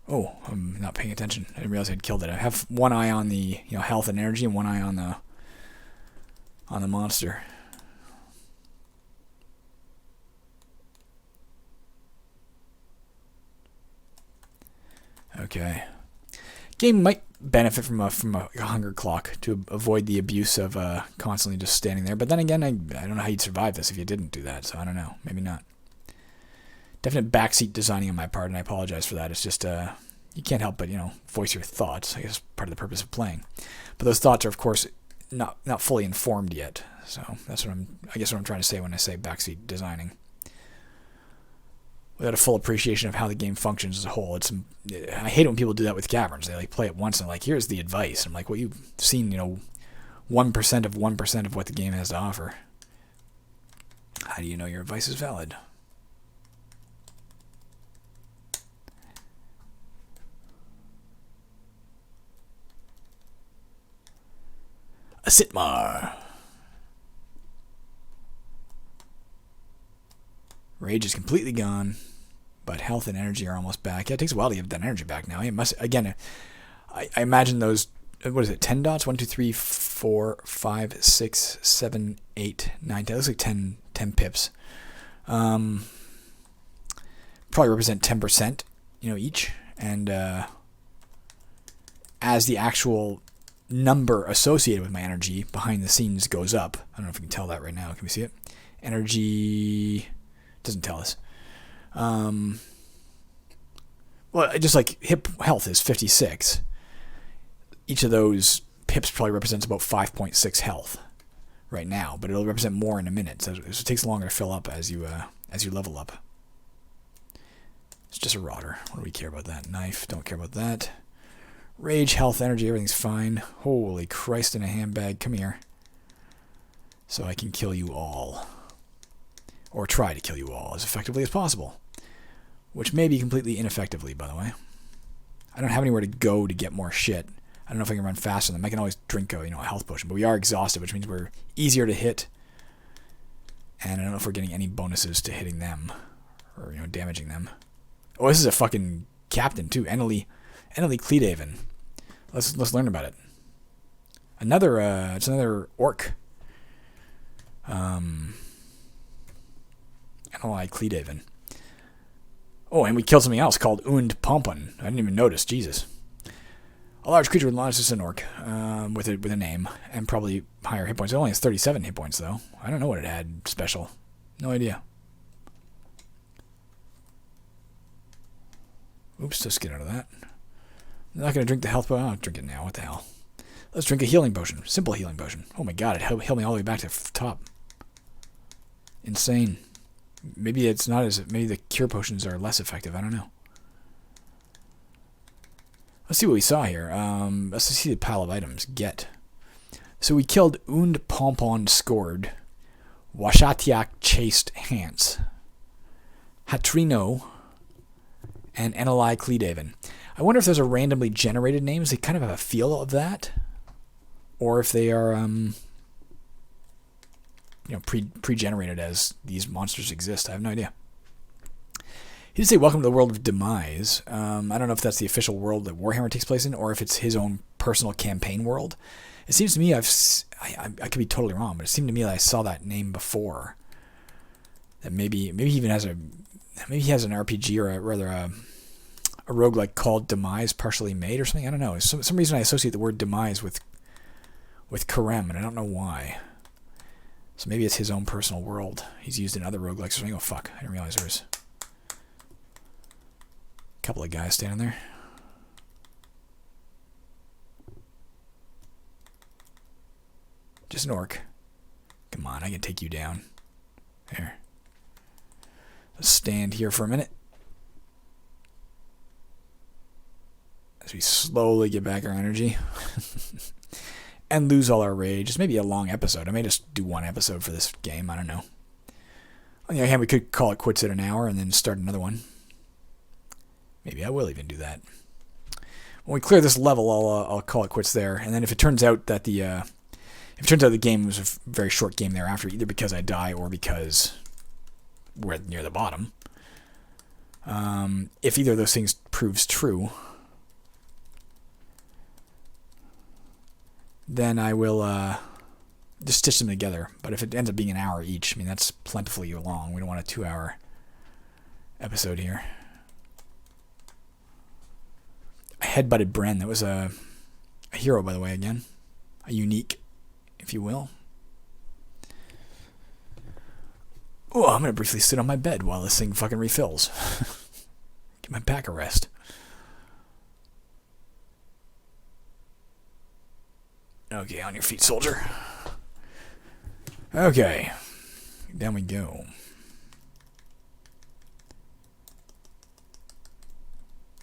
Oh, I'm not paying attention. I didn't realize I'd killed it. I have one eye on the health and energy, and one eye on the monster. Okay. Game might benefit from a hunger clock to avoid the abuse of constantly just standing there. But then again, I don't know how you'd survive this if you didn't do that. So I don't know. Maybe not. Definite backseat designing on my part, and I apologize for that. It's just you can't help but voice your thoughts. I guess part of the purpose of playing. But those thoughts are, of course, not fully informed yet. So that's what I'm trying to say when I say backseat designing. Without a full appreciation of how the game functions as a whole, I hate it when people do that with caverns. They play it once and here's the advice. I'm like, well, you've seen 1% of 1% of what the game has to offer. How do you know your advice is valid? A Sitmar. Rage is completely gone, but health and energy are almost back. Yeah, it takes a while to get that energy back now. It must, again, I imagine those, what is it, 10 dots? 1, 2, 3, 4, 5, 6, 7, 8, 9, 10. It looks like 10 pips. Probably represent 10%, each. And as the actual number associated with my energy behind the scenes goes up, I don't know if you can tell that right now. Can we see it? Energy doesn't tell us. Well, just like hip health is 56. Each of those pips probably represents about 5.6 health right now, but it'll represent more in a minute. So it takes longer to fill up as you level up. It's just a rotter. What do we care about that? Knife, don't care about that. Rage, health, energy, everything's fine. Holy Christ in a handbag. Come here. So I can kill you all. Or try to kill you all as effectively as possible. Which may be completely ineffectively, by the way. I don't have anywhere to go to get more shit. I don't know if I can run faster than them. I can always drink a health potion, but we are exhausted, which means we're easier to hit. And I don't know if we're getting any bonuses to hitting them. Or, damaging them. Oh, this is a fucking captain, too. Enely Cledaven. Let's learn about it. It's another orc. Enely Cledaven. Oh, and we killed something else called Und Pompon. I didn't even notice. Jesus. A large creature with large as an orc, with a name, and probably higher hit points. It only has 37 hit points, though. I don't know what it had special. No idea. Oops, let's get out of that. I'm not going to drink the health potion. I'll drink it now. What the hell? Let's drink a healing potion. Simple healing potion. Oh my god, it healed me all the way back to the top. Insane. Maybe it's not maybe the cure potions are less effective. I don't know. Let's see what we saw here. Let's see the pile of items. Get. So we killed Und Pompon Scored, Washatiak Chased Hance, Hatrino, and Enely Cledaven. I wonder if those are randomly generated names. They kind of have a feel of that. Or if they are pre-generated as these monsters exist. I have no idea. He did say, welcome to the world of Demise. I don't know if that's the official world that Warhammer takes place in, or if it's his own personal campaign world. It seems to me, I could be totally wrong, but it seemed to me that I saw that name before. That maybe he even has maybe he has an RPG, or a roguelike called Demise partially made or something. I don't know. For some reason I associate the word Demise with Corremm, and I don't know why. So maybe it's his own personal world. He's used in other roguelikes or something. Oh, fuck. I didn't realize there was a couple of guys standing there. Just an orc. Come on, I can take you down. There. Let's stand here for a minute. As we slowly get back our energy. and lose all our rage. It's maybe a long episode. I may just do one episode for this game. I don't know. On the other hand, we could call it quits at an hour and then start another one. Maybe I will even do that. When we clear this level, I'll call it quits there. And then if it turns out that the game was a very short game thereafter, either because I die or because we're near the bottom, if either of those things proves true, then I will just stitch them together. But if it ends up being an hour each, I mean, that's plentifully long. We don't want a 2-hour episode here. I headbutted Bren. That was a hero, by the way, again. A unique, if you will. Oh, I'm going to briefly sit on my bed while this thing fucking refills. Get my back a rest. Okay, on your feet, soldier. Okay. Down we go.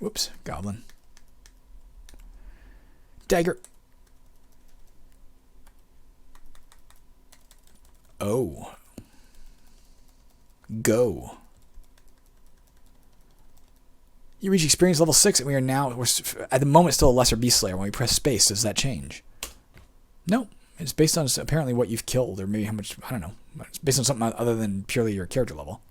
Whoops, goblin. Dagger. Oh. Go. You reach experience level 6, and we're at the moment still a lesser beast slayer. When we press space, does that change? No. It's based on apparently what you've killed, or maybe how much, I don't know. It's based on something other than purely your character level.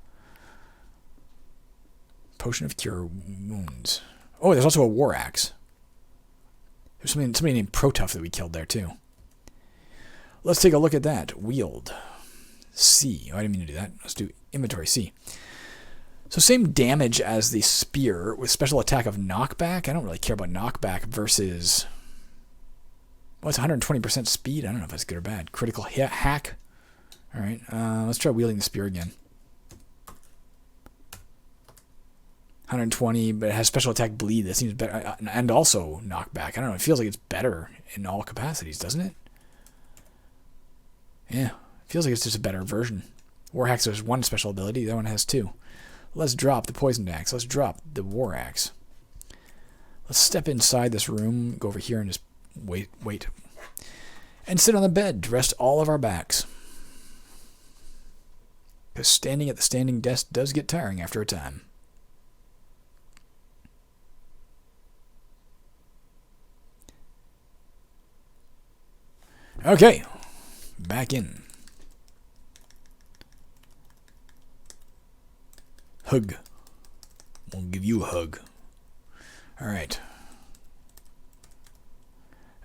Potion of Cure Wounds. Oh, there's also a war axe. There's somebody named Protuff that we killed there, too. Let's take a look at that. Wield. C. Oh, I didn't mean to do that. Let's do inventory C. So same damage as the spear with special attack of knockback. I don't really care about knockback versus... Well, it's 120% speed. I don't know if that's good or bad. Critical hack. All right. Let's try wielding the spear again. 120, but it has special attack bleed. That seems better. And also knockback. I don't know. It feels like it's better in all capacities, doesn't it? Yeah. It feels like it's just a better version. War Axe has one special ability. The other one has two. Let's drop the poisoned axe. Let's drop the war axe. Let's step inside this room. Go over here and just wait. And sit on the bed to rest all of our backs. Because standing at the standing desk does get tiring after a time. Okay, back in. Hug. We'll give you a hug. Alright.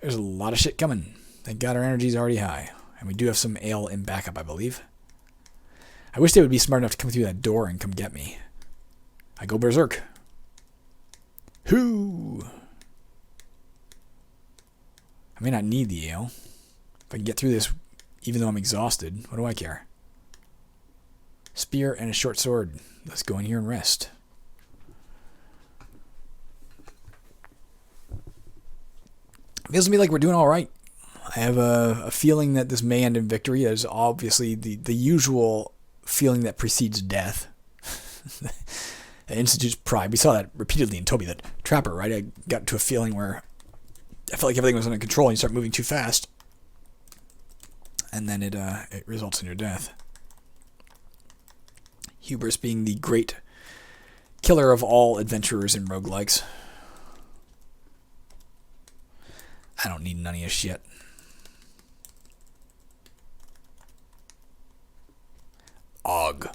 There's a lot of shit coming. Thank God our energy's already high. And we do have some ale in backup, I believe. I wish they would be smart enough to come through that door and come get me. I go berserk. Hoo! I may not need the ale. If I can get through this, even though I'm exhausted, what do I care? Spear and a short sword. Let's go in here and rest. Feels to me like we're doing all right. I have a feeling that this may end in victory. There's obviously the usual feeling that precedes death. That institutes pride. We saw that repeatedly in Toby, that Trapper, right? I got to a feeling where I felt like everything was under control and you start moving too fast. And then it results in your death. Hubris being the great killer of all adventurers in roguelikes. I don't need none of your shit. Og.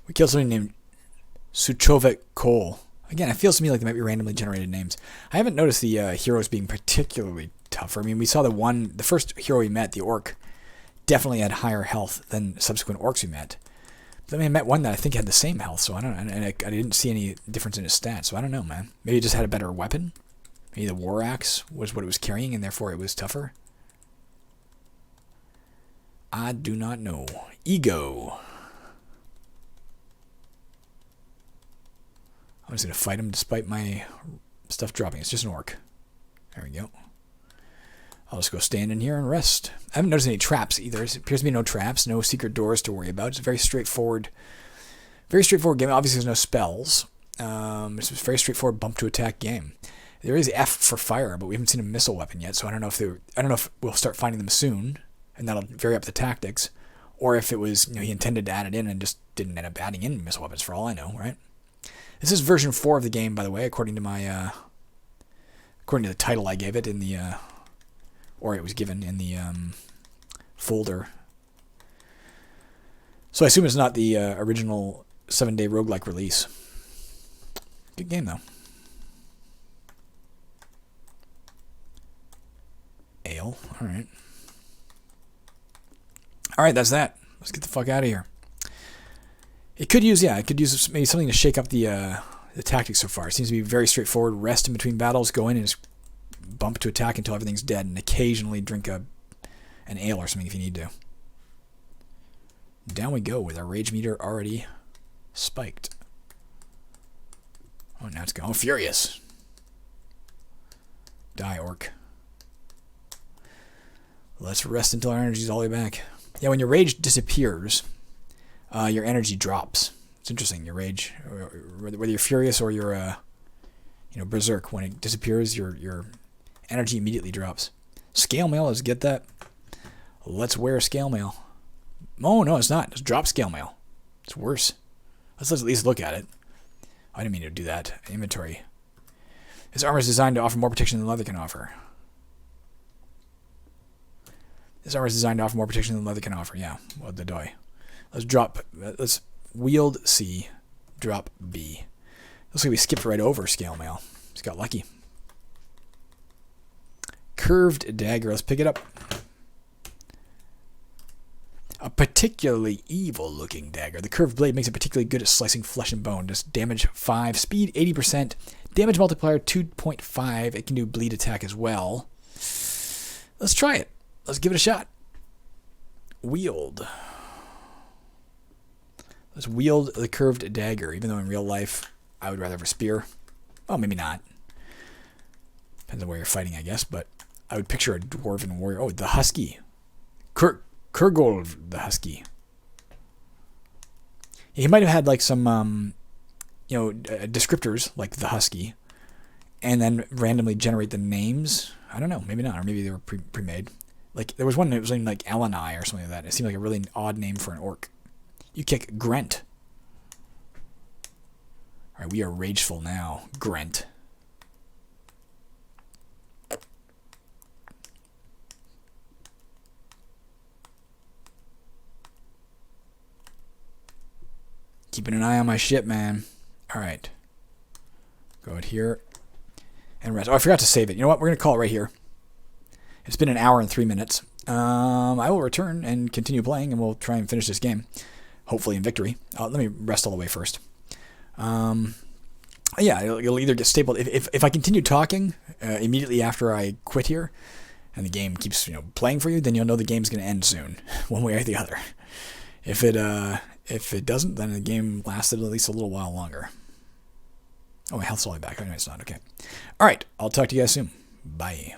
We killed somebody named Suchovek Kol. Again, it feels to me like they might be randomly generated names. I haven't noticed the heroes being particularly tougher. I mean, we saw the first hero we met, the orc, definitely had higher health than subsequent orcs we met. But then we met one that I think had the same health, so I don't know. And I didn't see any difference in his stats, so I don't know, man. Maybe it just had a better weapon. Maybe the war axe was what it was carrying, and therefore it was tougher. I do not know. Ego. I'm just going to fight him despite my stuff dropping. It's just an orc. There we go. I'll just go stand in here and rest. I haven't noticed any traps either. There appears to be no traps, no secret doors to worry about. It's a very straightforward game. Obviously, there's no spells. It's a very straightforward bump to attack game. There is F for fire, but we haven't seen a missile weapon yet, so I don't know if we'll start finding them soon, and that'll vary up the tactics, or if it was he intended to add it in and just didn't end up adding in missile weapons for all I know, right? This is version 4 of the game, by the way, according to the title I gave it in the or it was given in the folder. So I assume it's not the original 7-day roguelike release. Good game, though. Ale. All right. All right, that's that. Let's get the fuck out of here. It could use maybe something to shake up the tactics so far. It seems to be very straightforward. Rest in between battles, go in and just bump to attack until everything's dead, and occasionally drink an ale or something if you need to. Down we go with our rage meter already spiked. Oh, now it's going furious. Die, orc. Let's rest until our energy's all the way back. Yeah, when your rage disappears, your energy drops. It's interesting. Your rage, whether you're furious or you're, berserk, when it disappears, your energy immediately drops. Scale mail, let's get that. Let's wear scale mail. Oh, no, it's not. Just drop scale mail. It's worse. Let's at least look at it. I didn't mean to do that. Inventory. This armor is designed to offer more protection than leather can offer. Yeah, well, the die. Let's wield C, drop B. Looks like we skipped right over scale mail. Just got lucky. Curved dagger. Let's pick it up. A particularly evil-looking dagger. The curved blade makes it particularly good at slicing flesh and bone. Just damage 5, speed 80%, damage multiplier 2.5. It can do bleed attack as well. Let's try it. Let's give it a shot. Wield. Let's wield the curved dagger, even though in real life I would rather have a spear. Well, maybe not. Depends on where you're fighting, I guess, but I would picture a dwarven warrior. Oh, the husky. Kurgolv, the husky. He might have had like some, descriptors like the husky, and then randomly generate the names. I don't know, maybe not, or maybe they were pre-made. Like there was one that was named like Elenai or something like that. It seemed like a really odd name for an orc. You kick Grent. All right, we are rageful now, Grent. Keeping an eye on my ship, man. All right. Go out here and rest. Oh, I forgot to save it. You know what? We're going to call it right here. It's been an hour and 3 minutes. I will return and continue playing, and we'll try and finish this game. Hopefully in victory. Let me rest all the way first. Yeah, you'll either get stapled. If I continue talking immediately after I quit here, and the game keeps playing for you, then you'll know the game's going to end soon, one way or the other. If it doesn't, then the game lasted at least a little while longer. Oh, my health's all the way back. Oh, no, it's not. Okay. All right. I'll talk to you guys soon. Bye.